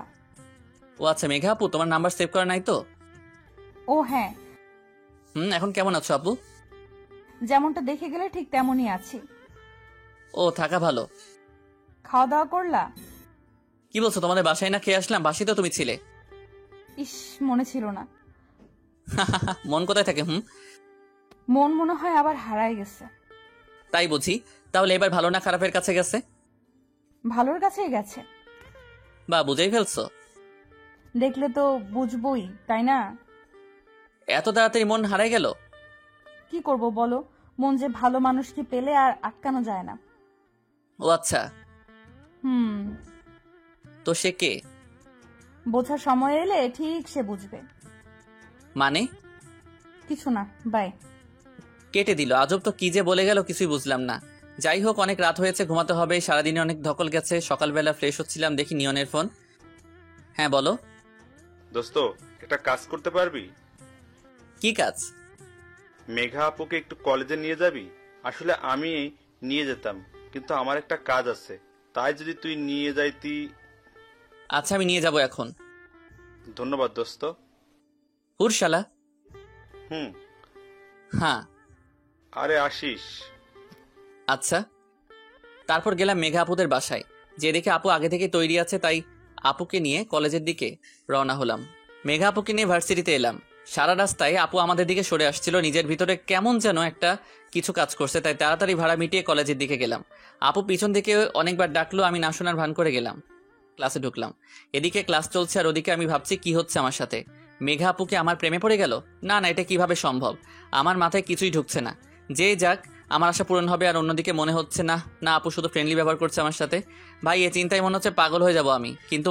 ও আচ্ছা, মেঘা আপু, তোমার নাম্বার সেভ করা নাই তো?
ও হ্যাঁ,
এখন কেমন আছো আপু?
যেমনটা দেখে গেলে ঠিক তেমনই আছি।
ও, থাকা ভালো।
খাওয়া দাওয়া করলা?
কি বলছো, তোমাদের বাসায় না খেয়ে আসলাম? বাসায় তো তুমি ছিলে।
ইস, মনে ছিল না।
মন কোথায় থাকে?
মন মনে হয় আবার হারায় গেছে।
তাই বুঝি। তাহলে এবার ভালো না খারাপের কাছে গেছে?
ভালোর কাছেই গেছে।
বা, বুঝেই ফেলছো?
দেখলে তো বুঝবই, তাই না?
এত তাড়াতাড়ি মন হারাই গেল?
কি করব বলো, মন যে ভালো মানুষকে পেলে আর আটকানো যায় না।
ও আচ্ছা,
হুম,
তো সে কে?
বোঝার সময় এলে ঠিক সে বুঝবে।
মানে?
কিছু না, বাই।
কেটে দিল। আজব তো, কি যে বলে গেল কিছুই বুঝলাম না। যাই হোক, অনেক রাত হয়েছে, ঘুমাতে হবে। সারাদিনে অনেক ধকল গেছে। সকালবেলা ফ্রেশ হচ্ছিলাম, দেখি নিয়নের ফোন। হ্যাঁ বলো।
দোস্ত, একটা কাজ করতে পারবি?
কি কাজ?
মেঘা আপুকে একটু কলেজে নিয়ে যাবি? আসলে আমি নিয়ে যেতাম, কিন্তু আমার একটা কাজ আছে, তাই যদি তুই নিয়ে যাইতি।
আচ্ছা, আমি নিয়ে যাব এখন।
ধন্যবাদ দোস্ত।
হুরশালা।
হুম।
হ্যাঁ।
আরে আসিস।
আচ্ছা। তারপর গেলাম মেঘা আপুদের বাসায়। যে দেখে আপু আগে থেকে তৈরি আছে, তাই আপুকে নিয়ে কলেজের দিকে রওনা হলাম। মেঘা আপুকে নিয়ে ভার্সিটিতে এলাম। সারা রাস্তায় আপু আমাদের দিকে সরে আসছিল। নিজের ভিতরে কেমন যেন একটা কিছু কাজ করছে, তাই তাড়াতাড়ি ভাড়া মিটিয়ে কলেজের দিকে গেলাম। আপু পিছন থেকে অনেকবার ডাকলো, আমি না শোনার ভান করে গেলাম। ক্লাসে ঢুকলাম। এদিকে ক্লাস চলছে আর ওদিকে আমি ভাবছি কি হচ্ছে আমার সাথে। মেঘা আপুকে আমার প্রেমে পড়ে গেল? না না, এটা কিভাবে সম্ভব? আমার মাথায় কিছুই ঢুকছে না। যে যাক, আমার আশা পূরণ হবে। আর অন্যদিকে মনে হচ্ছে না না, আপু শুধু ফ্রেন্ডলি ব্যবহার করছে আমার সাথে। ভাই, এ চিন্তায় মনে হচ্ছে পাগল হয়ে যাব আমি। কিন্তু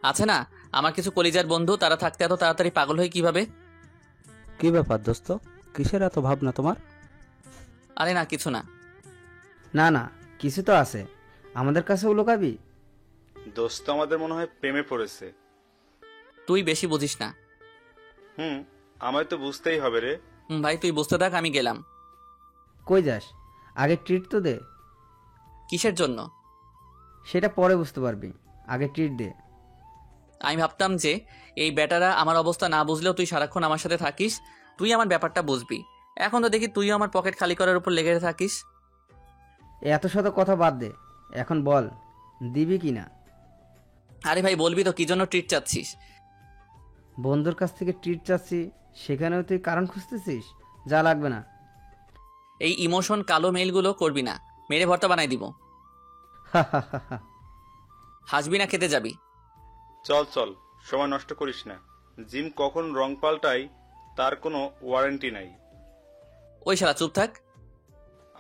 আছে না আমার কিছু কলিজার বন্ধু, তারা থাকতে এত তাড়াতাড়ি পাগল হয়ে কিভাবে?
কি ব্যাপার দোস্ত, কিসের এত ভাবনা তোমার?
আরে না, কিছু না।
না না, কিছু তো আছে। আমাদের কাছেও লুকাবি?
দোস্ত আমাদের মনে হয় প্রেমে পড়েছে।
তুই বেশি বুঝিস না।
আমায় তো বুঝতেই হবে রে।
ভাই, তুই বুঝতে থাক, আমি গেলাম।
কই যাস? আগে ট্রিট তো দে।
কিসের জন্য?
সেটা পরে বুঝতে পারবি, আগে ট্রিট দে।
আমি ভাবতাম যে এই বেটারা আমার অবস্থা না বুঝলেও তুই সারাক্ষণ আমার সাথে থাকিস, তুই আমার ব্যাপারটা বুঝবি। এখন তো দেখি তুইও আমার পকেট খালি করার উপর লেগে থাকিস।
এত শত কথা বাদ দে, এখন বল দিবি কি না?
আরে ভাই, বলবি তো কি জন্য ট্রিট চাচ্ছিস?
বন্ধুর কাছ থেকে ট্রিট চাচ্ছি, সেখানেও তুই কারণ খুঁজতেছিস? যা, লাগবে না।
এই ইমোশন কালো মেলগুলো করবি না, মেরে ভর্তা বানাই দিব। হাসবি না খেতে যাবি?
চল চল, সময় নষ্ট করিস না। জিম কখন রং পাল্টাই তার কোনো ওয়ারেন্টি নাই।
ওই শালা চুপ থাক।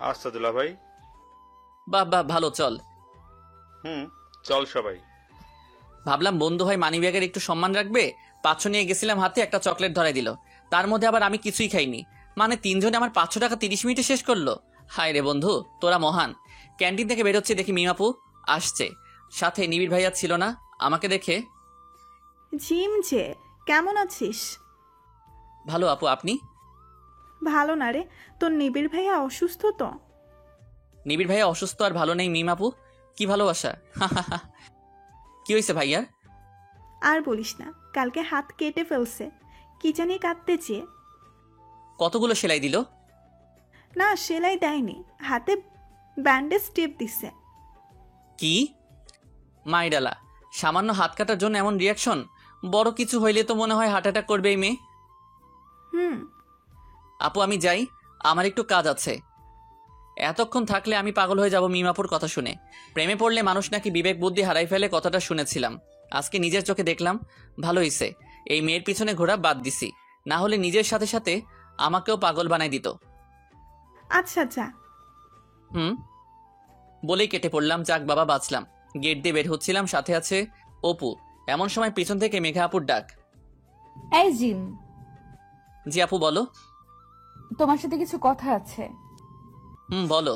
আচ্ছা দুলা ভাই।
বাহ বাহ, ভালো, চল।
চল সবাই।
ভাবলাম বন্ধু হয় মানিব্যাগের একটু সম্মান রাখবে। 500 নিয়ে গেছিলাম হাতে, একটা চকলেট ধরাই দিল। তার মধ্যে আবার আমি কিছুই খাইনি। মানে 3 জনে আমার 500 টাকা 30 মিনিটে শেষ করলো। হায় রে বন্ধু, তোরা মহান। ক্যান্টিন থেকে বেরোচ্ছে, দেখি মিমাপু আসছে, সাথে নিবিড় ভাইয়া ছিল না। আমাকে দেখে,
জিম যে, কেমন আছিস?
ভালো আপু, আপনি?
ভালো না রে, তোর নিবিড় ভাইয়া অসুস্থ তো।
নিবিড় ভাইয়া অসুস্থ আর ভালো নেই? মিমাপু, কি ভালোবাসা। কি হয়েছে ভাইয়ার?
আর বলিস না, কালকে হাত কেটে ফেলছে, কি জানি কাটতে চেয়ে।
কতগুলো সেলাই দিল?
না, সেলাই দেয়নি, হাতে ব্যান্ডেজ টেপ দিছে।
কি মাইডালা, সামান্য হাত কাটার জন্য এমন রিয়াকশন? বড় কিছু হইলে তো মনে হয় হার্ট অ্যাটাক করবে এই মেয়ে। আপু আমি যাই, আমার একটু কাজ আছে। এতক্ষণ থাকলে আমি পাগল হয়ে যাব মিমাপুর কথা শুনে। প্রেমে পড়লে মানুষ নাকি বিবেক বুদ্ধি হারাই ফেলে, কথাটা শুনেছিলাম। আজকে নিজের চোখে দেখলাম। ভালো হইছে, এই মেয়ের পিছনে ঘোরা বাদ দিছি। না হলে নিজের সাথে সাথে আমাকেও পাগল বানাই দিত।
আচ্ছা যা।
হুম বলেই কেটে পড়লাম। যাক বাবা, বাঁচলাম। গেট দিয়ে বের হচ্ছিলাম, সাথে আছে অপু। এমন সময় পিছন থেকে মেঘা আপুর ডাক।
এই জিম,
জি আপু বলো।
তোমার সাথে কিছু কথা আছে।
বলো।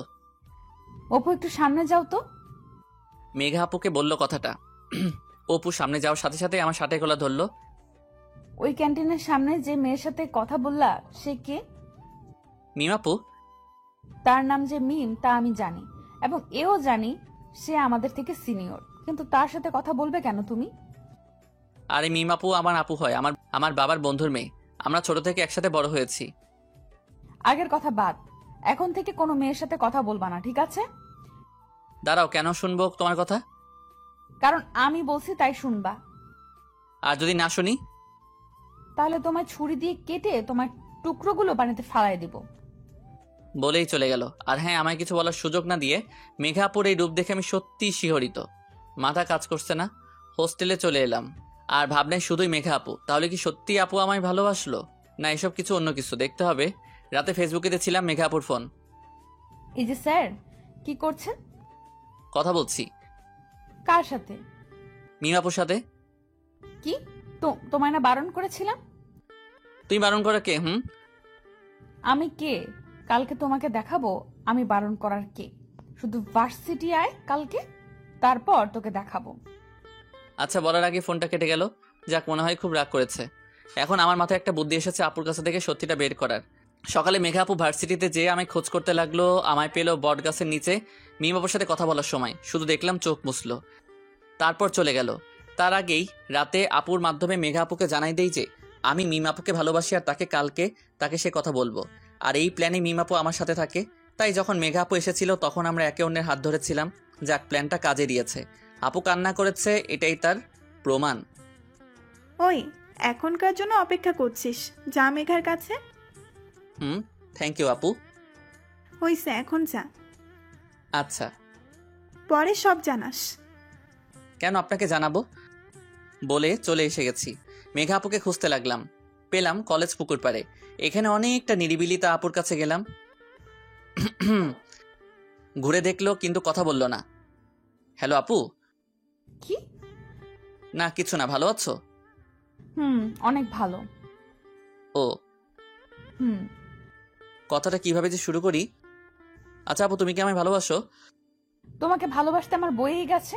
অপু একটু সামনে যাও তো।
মেঘা আপুকে বলল কথাটা। অপু সামনে যাওয়ার সাথে সাথে আমার সাথে গলা ধরলো।
ওই ক্যান্টিনের সামনে যে মেয়ের সাথে কথা বললা সে কে?
মিম আপু।
তার নাম যে মিম তা আমি জানি, এবং এও জানি সে আমাদের থেকে সিনিয়র, কিন্তু তার সাথে কথা বলবে কেন তুমি?
আরে মিম আপু আমার আপু হয়, আমার বাবার বন্ধুর মেয়ে। আমরা ছোট থেকে একসাথে বড় হয়েছি।
আগের কথা বাদ, এখন থেকে কোনো মেয়ের সাথে কথা বলবা না, ঠিক আছে?
দাঁড়াও, কেন শুনবো তোমার কথা?
কারণ আমি বলছি তাই শুনবা।
আর যদি না শুনি?
তাহলে তোমার ছুরি দিয়ে কেটে তোমার টুকরোগুলো পানিতে ফালাই দিব।
বলেই চলে গেল। আর হ্যাঁ, আমায় কিছু বলার সুযোগ না দিয়ে মেঘা আপুর এই রূপ দেখে আমি সত্যিই শিহরিত। মাথা কাজ করছে না। হোস্টেলে চলে এলাম আর ভাবনায় শুধুই মেঘা আপু। তাহলে কি সত্যি আপু আমায় ভালোবাসলো, না এসব কিছু অন্য কিছু? দেখতে হবে। রাতে ফেসবুকে ছিলাম, মেঘা আপুর ফোন।
এই যে স্যার, কি করছেন?
কথা বলছি।
কার সাথে?
মিম আপুর সাথে।
কি তোমায় না বারণ করেছিলাম?
তুই বারণ করে কে?
আমি কে কালকে তোমাকে দেখাবো। আমি বারণ করার কে? শুধু ভার্সিটি আয় কালকে, তারপর তোকে দেখাবো।
আচ্ছা, বলার আগে ফোনটা কেটে গেল। যাক, মনে হয় খুব রাগ করেছে। এখন আমার মাথায় একটা বুদ্ধি এসেছে আপুর কাছে থেকে সত্যিটা বের করার। সকালে মেঘা আপু ভার্সিটিতে যেয়ে আমায় খোঁজ করতে লাগলো। আমায় পেলো বট গাছের নিচে মিম আপুর সাথে কথা বলার সময়। শুধু দেখলাম চোখ মুছলো, তারপর চলে গেল। তার আগেই রাতে আপুর মাধ্যমে মেঘা আপুকে জানাই দেই যে আমি মিম আপুকে ভালোবাসি আর কালকে তাকে সে কথা বলবো। আর এই প্ল্যানে মিম আপু আমার সাথে থাকে। তাই যখন মেঘা আপু এসেছিল তখন আমরা একে অন্যের হাত ধরেছিলাম। যাক, প্ল্যানটা কাজে দিয়েছে। আপু কান্না করেছে, এটাই তার প্রমাণ।
ওই এখনকার জন্য অপেক্ষা করছিস, যা মেঘার কাছে।
থ্যাংক ইউ আপু।
হইছে, এখন যা।
আচ্ছা।
পরে সব জানাস।
কেন আপনাকে জানাবো? বলে চলে এসে গেছি। মেঘা আপুকে খুঁজতে লাগলাম। পেলাম কলেজ পুকুর পাড়ে। এখানে অনেকটা নিরিবিলি। তা আপুর কাছে গেলাম। ঘুরে দেখলো, কিন্তু কথা বললো না। হ্যালো আপু।
কি?
না কিছু না, ভালো আছো?
অনেক ভালো।
ও কথাটা কিভাবে যে শুরু করি। আচ্ছা আপু, তুমি কি আমায় ভালোবাসো?
তোমাকে ভালোবাসতে আমার বইয়ে গেছে।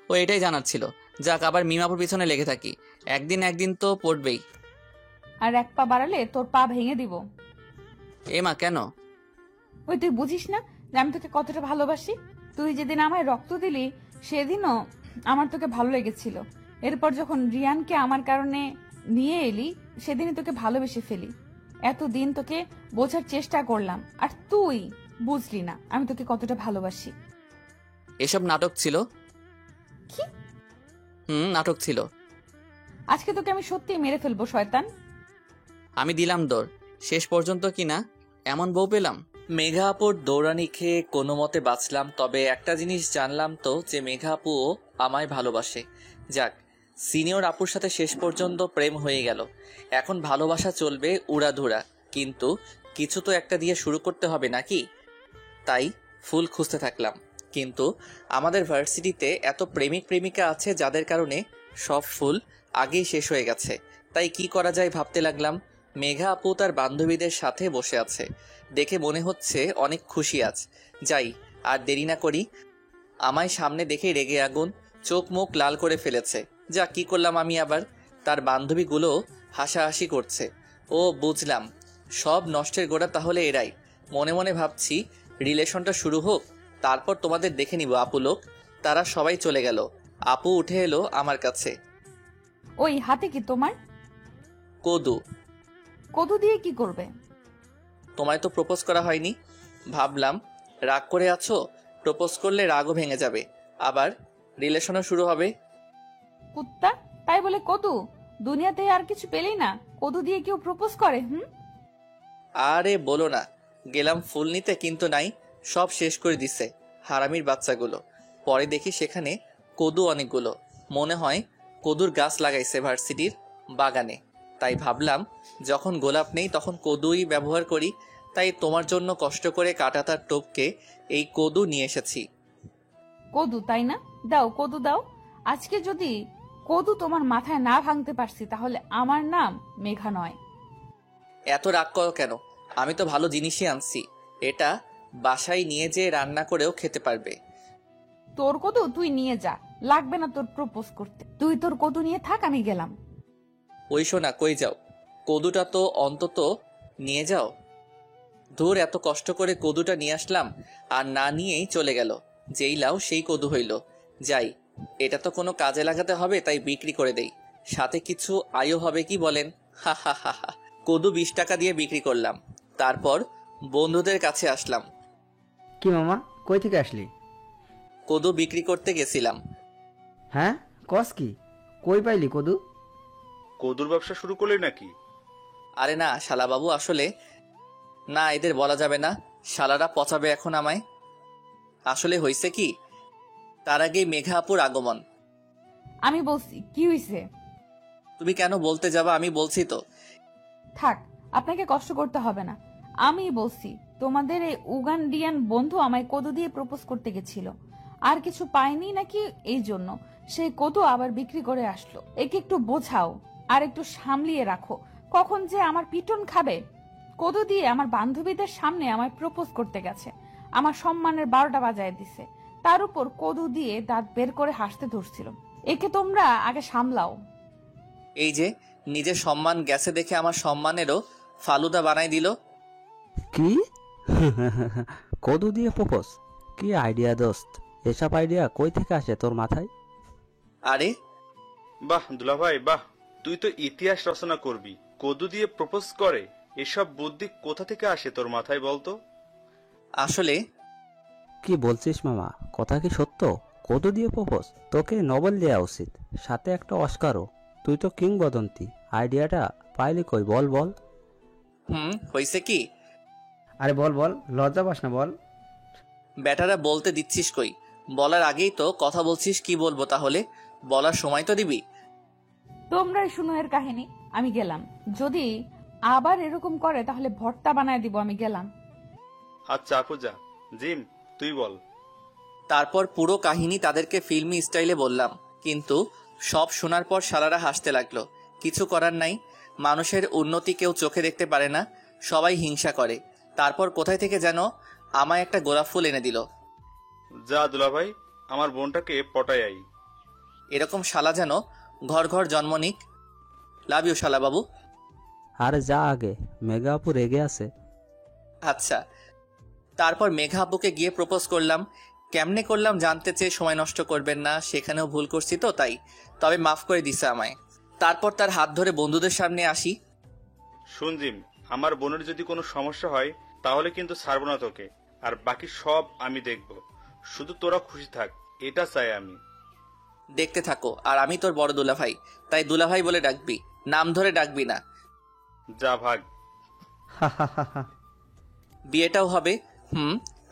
ও এটাই জানার ছিল। যাক, আবার মিমাপুর পিছনে লেগে থাকি। একদিন তো পড়বেই।
আর এক পা বাড়ালে তোর পা ভেঙে দিব।
এ মা, কেন?
ওই তুই বুঝিস না যে আমি তোকে কতটা ভালোবাসি? তুই যেদিন আমায় রক্ত দিলি সেদিনও আমার তোকে ভালো লেগেছিল। এরপর যখন রিয়ানকে আমার কারণে নিয়ে এলি সেদিনই তোকে ভালোবেসে ফেলি। এতদিন তোকে বোঝার চেষ্টা করলাম আর তুই বুঝলি না আমি তোকে কতটা ভালোবাসি।
এসব নাটক ছিল?
কি?
নাটক ছিল।
আজকে তোকে আমি সত্যি মেরে ফেলবো শয়তান।
আমি দিলাম দৌড়। শেষ পর্যন্ত কিনা এমন বউ পেলাম। মেঘা আপুর দৌড়ানি খেয়ে কোনো মতে বাঁচলাম। তবে একটা জিনিস জানলাম তো, যে মেঘা আপুও আমায় ভালোবাসে। যাক, সিনিয়র আপুর সাথে শেষ পর্যন্ত প্রেম হয়ে গেল। এখন ভালোবাসা চলবে উড়াধুরা, কিন্তু কিছু তো একটা দিয়ে শুরু করতে হবে নাকি? তাই ফুল খুঁজতে থাকলাম। কিন্তু আমাদের ভার্সিটিতে এত প্রেমিক প্রেমিকা আছে যাদের কারণে সব ফুল আগেই শেষ হয়ে গেছে। তাই কি করা যায় ভাবতে লাগলাম। মেঘা আপু তার বান্ধবীদের সাথে বসে আছে, দেখে মনে হচ্ছে অনেক খুশি আজ। যাই, আর দেরি না করি। আমায় সামনে দেখে রেগে আগুন, চোখ মুখ লাল করে ফেলেছে। যা, কি করলাম আমি আবার? তার বান্ধবীগুলো হাসাহাসি করছে। ও বুঝলাম, সব নষ্টের গোড়া তাহলে এরাই। মনে মনে ভাবছি, রিলেশনটা শুরু হোক, তারপর তোমাদের দেখে নিব আপু লোক। তারা সবাই চলে গেল। আপু উঠে এলো আমার কাছে।
ওই হাতে কি তোমার?
কদু।
কদু দিয়ে কি করবে?
তোমায় তো প্রপোজ করা হয়নি। ভাবলাম রাগ করে আছো, প্রপোজ করলে রাগও ভেঙে যাবে, আবার রিলেশনও শুরু হবে।
কুত্তা, তাই বলে কদু? দুনিয়াতে আর কিছু পেলেই না কদু দিয়ে কেউ প্রপোজ করে?
আরে বলো না, গেলাম ফুল নিতে, কিন্তু নাই, সব শেষ করে দিছে হারামির বাচ্চাগুলো। পরে দেখি সেখানে কদু অনেকগুলো। মনে হয় কদুর গাছ লাগাইছে ভার্সিটির বাগানে। তাই ভাবলাম যখন গোলাপ নেই তখন কদুই ব্যবহার করি। তাই তোমার জন্য কষ্ট করে কাটাতার টোপকে এই কদু নিয়ে এসেছি।
কদু তাই না? দাও কদু দাও। আজকে যদি কদু তোমার মাথায় না ভাঙতে পারছি তাহলে আমার নাম মেঘা নয়।
এত রাগ করো কেন? আমি তো ভালো জিনিসই আনছি। এটা বাসায় নিয়ে যেয়ে রান্না করেও খেতে পারবে।
তোর কদু তুই নিয়ে যা, লাগবে না তোর প্রপোজ করতে। তুই তোর কদু নিয়ে থাক, আমি গেলাম।
ওই শোনা, কই যাও? কদুটা তো অন্তত নিয়ে যাও। ধুর, এত কষ্ট করে কদুটা নিয়ে আসলাম আর না নিয়েই চলে গেল। যেই লাও সেই কদু হইল। যাই, এটা তো কোনো কাজে লাগাতে হবে, তাই বিক্রি করে দেই, সাথে কিছু আয়ও হবে, কি বলেন? হা হা হা হা। কদু 20 টাকা দিয়ে বিক্রি করলাম। তারপর বন্ধুদের কাছে আসলাম।
কি মামা, কই থেকে আসলি?
কদু বিক্রি করতে গেছিলাম।
হ্যাঁ, কস কি? কই পাইলি কদু?
কদুর ব্যবসা শুরু করলি নাকি?
আরে না শালাবাবু, আসলে না, এদের বলা যাবে না, শালারা পচাবে এখন আমায়। আসলে হয়েছে কি, তার আগেই মেঘা আপুর আগমন।
আমি বলছি কি হইছে?
তুমি কেন বলতে যাবা? আমি বলছি তো।
থাক, আপনাকে কষ্ট করতে হবে না। আমি বলছি, তোমাদের এই উগান্ডিয়ান বন্ধু আমায় কদু দিয়ে প্রপোজ করতে গেছিল, আর কিছু পায়নি নাকি, এই জন্য সেই কদু আবার বিক্রি করে আসলো। একে একটু বোঝাও আর একটু সামলিয়ে রাখো, কখন যে আমার পিটন খাবে। কদু দিয়ে আমার বান্ধবীদের সামনে আমায় প্রপোজ করতে গেছে, আমার সম্মানের 12টা বাজায় দিছে। তার উপর কদু দিয়ে দাঁত বের করে হাসতে ধরছিল। একে তোমরা আগে সামলাও।
এই যে নিজের সম্মান গেছে দেখে আমার সম্মানেরও ফালুদা বানাই দিল।
কি? কদু দিয়ে প্রপোজ? কি আইডিয়া দোস্ত! এসব আইডিয়া কই থেকে আসে তোর মাথায়?
আরে
বাহ দুলাভাই বাহ, তুই তো ইতিহাস রচনা করবি। কদু দিয়ে প্রপোজ করে, এসব বুদ্ধি কোথা থেকে আসে তোর মাথায় বলতো?
আসলে
কি বলছিস মামা, কথা কি সত্য? কদু দিয়ে প্রপোজ? তোকে নোবেল দেওয়া উচিত, সাথে একটা অস্কারও। তুই তো কিংবদন্তি। আইডিয়াটা পাইলি কই? বল বল।
হয়েছে কি?
আরে বল বল, লজ্জা পাস না, বল।
বেটারা বলতে দিচ্ছিস কই? বলার আগেই তো কথা বলছিস, কি বলবো তাহলে? বলার সময় তো দিবি।
তোমরাই শুনো এর কাহিনী, আমি গেলাম। যদি আবার এরকম করে তাহলে ভর্তা বানায় দিব। আমি গেলাম।
আচ্ছা আপু যা। জিম, তুই বল।
তারপর পুরো কাহিনী তাদেরকে ফিল্মি স্টাইলে বললাম, কিন্তু সব শোনার পর শালারা হাসতে লাগলো। কিছু করার নাই, মানুষের উন্নতি কেউ চোখে দেখতে পারে না, সবাই হিংসা করে। তারপর কোথায় থেকে যেন আমায় একটা গোলাপ ফুল এনে দিল।
যা দুলাভাই, আমার বোনটাকে পটাই আই।
এরকম শালা যেন ঘর ঘর জন্ম নিক। লাভ ইউ শালা বাবু।
আরে যা আগে, মেঘা আপু রেগে আছে।
আচ্ছা, তারপর মেঘা আপুকে গিয়ে প্রপোজ করলাম। কেমনে করলাম জানতে চেয়ে সময় নষ্ট করবেন না, সেখানেও ভুল করছি তো তাই, তবে মাফ করে দিছে আমায়। তারপর তার হাত ধরে বন্ধুদের সামনে আসি।
শুন জিম, আমার বোনের যদি কোনো সমস্যা হয় তাহলে কিন্তু ছাড়বো না তোকে, আর বাকি সব আমি দেখব। শুধু তোরা খুশি থাক, এটা চাই আমি।
দেখতে থাকো, আর আমি তোর বড় দুলাভাই, তাই দুলাভাই বলে ডাকবি, নাম ধরে ডাকবি না।
যা ভাগ।
বিয়েটাও হবে।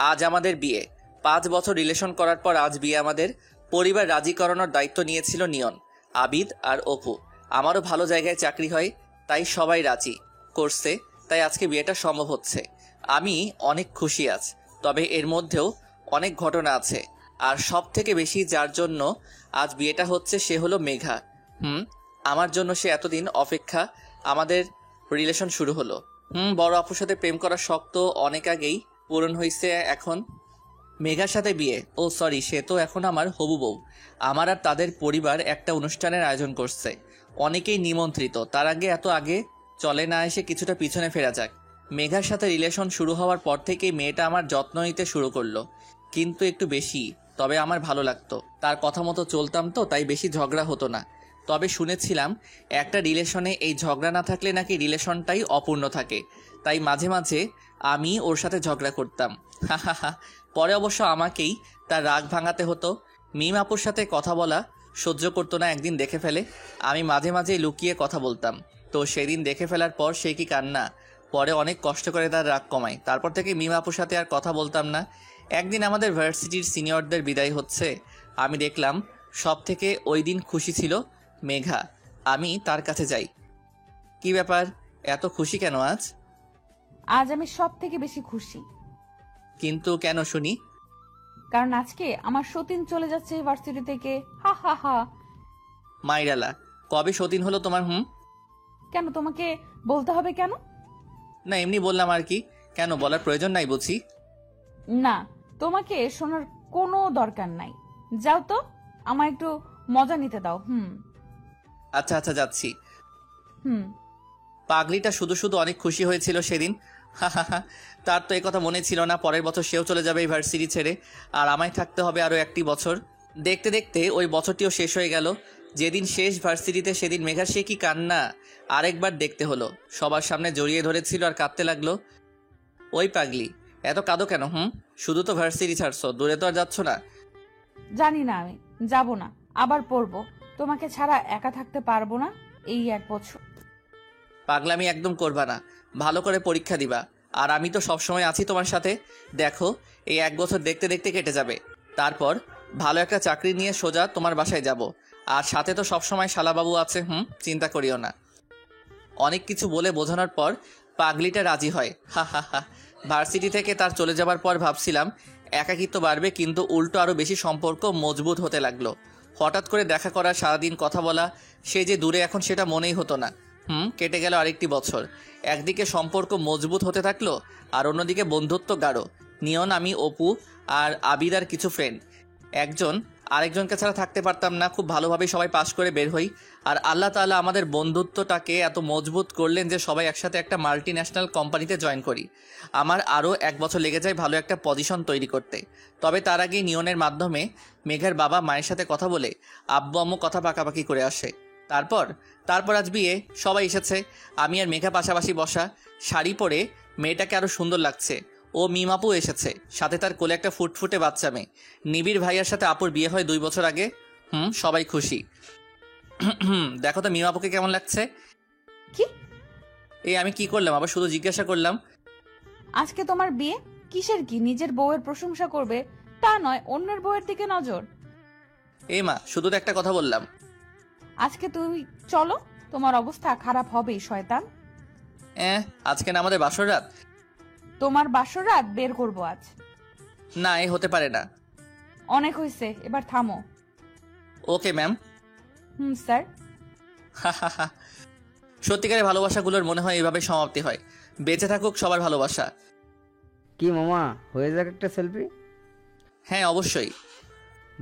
আজ আমাদের বিয়ে। 5 বছর রিলেশন করার পর আজ বিয়ে আমাদের। পরিবার রাজি করানোর দায়িত্ব নিয়েছিল নিয়ন, আবিদ আর অপু। আমারও ভালো জায়গায় চাকরি হয়, তাই সবাই রাজি করছে, তাই আজকে বিয়েটা সম্ভব হচ্ছে। আমি অনেক খুশি আজ, তবে এর মধ্যেও অনেক ঘটনা আছে, আর সব থেকে বেশি যার জন্য আজ বিয়েটা হচ্ছে সে হলো মেঘা। আমার জন্য সে এতদিন অপেক্ষা। আমাদের রিলেশন শুরু হলো। বড় আপুর সাথে প্রেম করার শখ তো অনেক আগেই পূরণ হয়েছে। এখন মেঘার সাথে বিয়ে, ও সরি, সে তো এখন আমার হবু বউ। আমার আর তাদের পরিবার একটা অনুষ্ঠানের আয়োজন করছে, অনেকেই নিমন্ত্রিত। তার আগে এত আগে চলে না এসে কিছুটা পিছনে ফেরা যাক। মেঘার সাথে রিলেশন শুরু হওয়ার পর থেকেই মেয়েটা আমার যত্ন নিতে শুরু করলো, কিন্তু একটু বেশি। তবে আমার ভালো লাগতো, তার কথা মতো চলতাম তো, তাই বেশি ঝগড়া হতো না। তবে শুনেছিলাম একটা রিলেশনে এই ঝগড়া না থাকলে নাকি রিলেশনটাই অপূর্ণ থাকে, তাই মাঝে মাঝে আমি ওর সাথে ঝগড়া করতাম। পরে অবশ্য আমাকেই তার রাগ ভাঙাতে হতো। মিম আপুর সাথে কথা বলা সহ্য করতো না, একদিন দেখে ফেলে। আমি মাঝে মাঝে লুকিয়ে কথা বলতাম, তো সেদিন দেখে ফেলার পর সে কি কান্না। পরে অনেক কষ্ট করে তার রাগ কমায়, তারপর থেকে মিম আপুর সাথে আর কথা বলতাম না। একদিন আমাদের ভার্সিটির সিনিয়রদের বিদায় হচ্ছে, আমি দেখলাম সব থেকে ওই দিন খুশি ছিল মেঘা। আমি তার কাছে যাই। কি ব্যাপার, এত খুশি কেন আজ?
আজ আমি সব থেকে বেশি খুশি,
কিন্তু কেন শুনি?
কারণ আজকে আমার সতীন চলে যাচ্ছে ভার্সিটি থেকে। হা হা হা।
মাইরালা, কবে সতীন হলো তোমার?
কেন তোমাকে বলতে হবে কেন?
না, এমনি বললাম আর কি। কেন, বলার প্রয়োজন নাই বুঝি?
না, তোমাকে শোনার কোনো দরকার নাই। যাও তো, আমার একটু মজা নিতে দাও।
আচ্ছা আচ্ছা, যাচ্ছি।
হুম।
পাগলিটা শুধু শুধু অনেক খুশি হয়েছিল সেদিন। তার তো এই কথা মনে ছিল না পরের বছর সেও চলে যাবে এই ভার্সিটি ছেড়ে, আর আমায় থাকতে হবে আরও একটি বছর। দেখতে দেখতে ওই বছরটিও শেষ হয়ে গেল। যেদিন শেষ ভার্সিটিতে সেদিন মেঘার সে কি কান্না, আরেকবার দেখতে হলো। সবার সামনে জড়িয়ে ধরেছিল আর কাঁদতে লাগলো। ওই পাগলি, এত কাঁদো কেন? শুধু তো ভার্সিটি ছাড়ছো, দূরে তো আর যাচ্ছ না।
জানি না, আমি যাব না, আবার পড়বো। তোমাকে ছাড়া একা থাকতে পারবো না এই 1 বছর।
পাগলামি একদম করবা না, ভালো করে পরীক্ষা দিবা। আর আমি তো সবসময় আছি তোমার সাথে। দেখো, এই 1 বছর দেখতে দেখতে কেটে যাবে। তারপর ভালো একটা চাকরি নিয়ে সোজা তোমার বাসায় যাব। আর সাথে তো সবসময় শালাবাবু আছে। চিন্তা করিও না। অনেক কিছু বলে বোঝানোর পর পাগলিটা রাজি হয়। হা। ভার্সিটি থেকে তার চলে যাবার পর ভাবছিলাম একাকিত্ব বাড়বে, কিন্তু উল্টো আরও বেশি সম্পর্ক মজবুত হতে লাগলো। হঠাৎ করে দেখা করা, সারাদিন কথা বলা, সে যে দূরে এখন সেটা মনেই হতো না। কেটে গেল আরেকটি বছর। একদিকে সম্পর্ক মজবুত হতে থাকলো, আর অন্যদিকে বন্ধুত্ব গাঢ়। নিয়ন, আমি, অপু আর আবিদার কিছু ফ্রেন্ড একজন আরেকজনকে ছাড়া থাকতে পারতাম না। খুব ভালোভাবে সবাই পাশ করে বের হই। আর আল্লাহ তাআলা আমাদের বন্ধুত্বটাকে এত মজবুত করলেন যে সবাই একসাথে একটা মাল্টি ন্যাশনাল কোম্পানিতে জয়েন করি। আমার আরও 1 বছর লেগে যায় ভালো একটা পজিশন তৈরি করতে। তবে তার আগে নিয়নের মাধ্যমে মেঘার বাবা মায়ের সাথে কথা বলে আব্বু আম্মু কথা পাকাপাকি করে আসে। তারপর আজ বিয়ে, সবাই এসেছে। আমি আর মেঘা পাশাপাশি বসা, শাড়ি পরে মেয়েটাকে আরও সুন্দর লাগছে। ও মিমাপু এসেছে, সাথে তার কোলে একটা ফুটফুটে বাচ্চা মেয়ে। নিবিড় ভাইয়ার সাথে আপুর বিয়ে হয় 2 বছর আগে। সবাই খুশি। দেখো তো মিমাপুকে কেমন লাগছে?
কি?
এই আমি কি করলাম, আবার শুধু জিজ্ঞাসা করলাম।
আজকে তোমার বিয়ে, কিসের কি নিজের বউয়ের প্রশংসা করবে তা নয়, অন্যের বউয়ের দিকে নজর।
এই মা, শুধু তো একটা কথা বললাম।
আজকে তুমি চলো, তোমার অবস্থা খারাপ হবেই শয়তান।
আজকে না আমাদের বাসর রাত?
তোমার বাসর রাত বের করবো আজ।
না, এ হতে পারে না।
অনেক হয়েছে, এবার থামো।
Okay ma'am.
স্যার।
সত্যিকারের ভালোবাসাগুলোর মনে হয় এভাবে সমাপ্তি হয়। বেঁচে থাকুক সবার ভালোবাসা।
কি মামা, হয়ে যাক একটা সেলফি?
হ্যাঁ, অবশ্যই।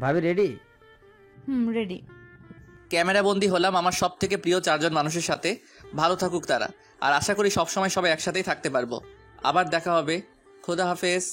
ভাবি রেডি?
রেডি।
ক্যামেরা বন্দি হলাম আমার সব থেকে প্রিয় 4 জন মানুষের সাথে। ভালো থাকুক তারা, আর আশা করি সবসময় সবাই একসাথেই থাকতে পারবো। আবার দেখা হবে। খোদা হাফেজ।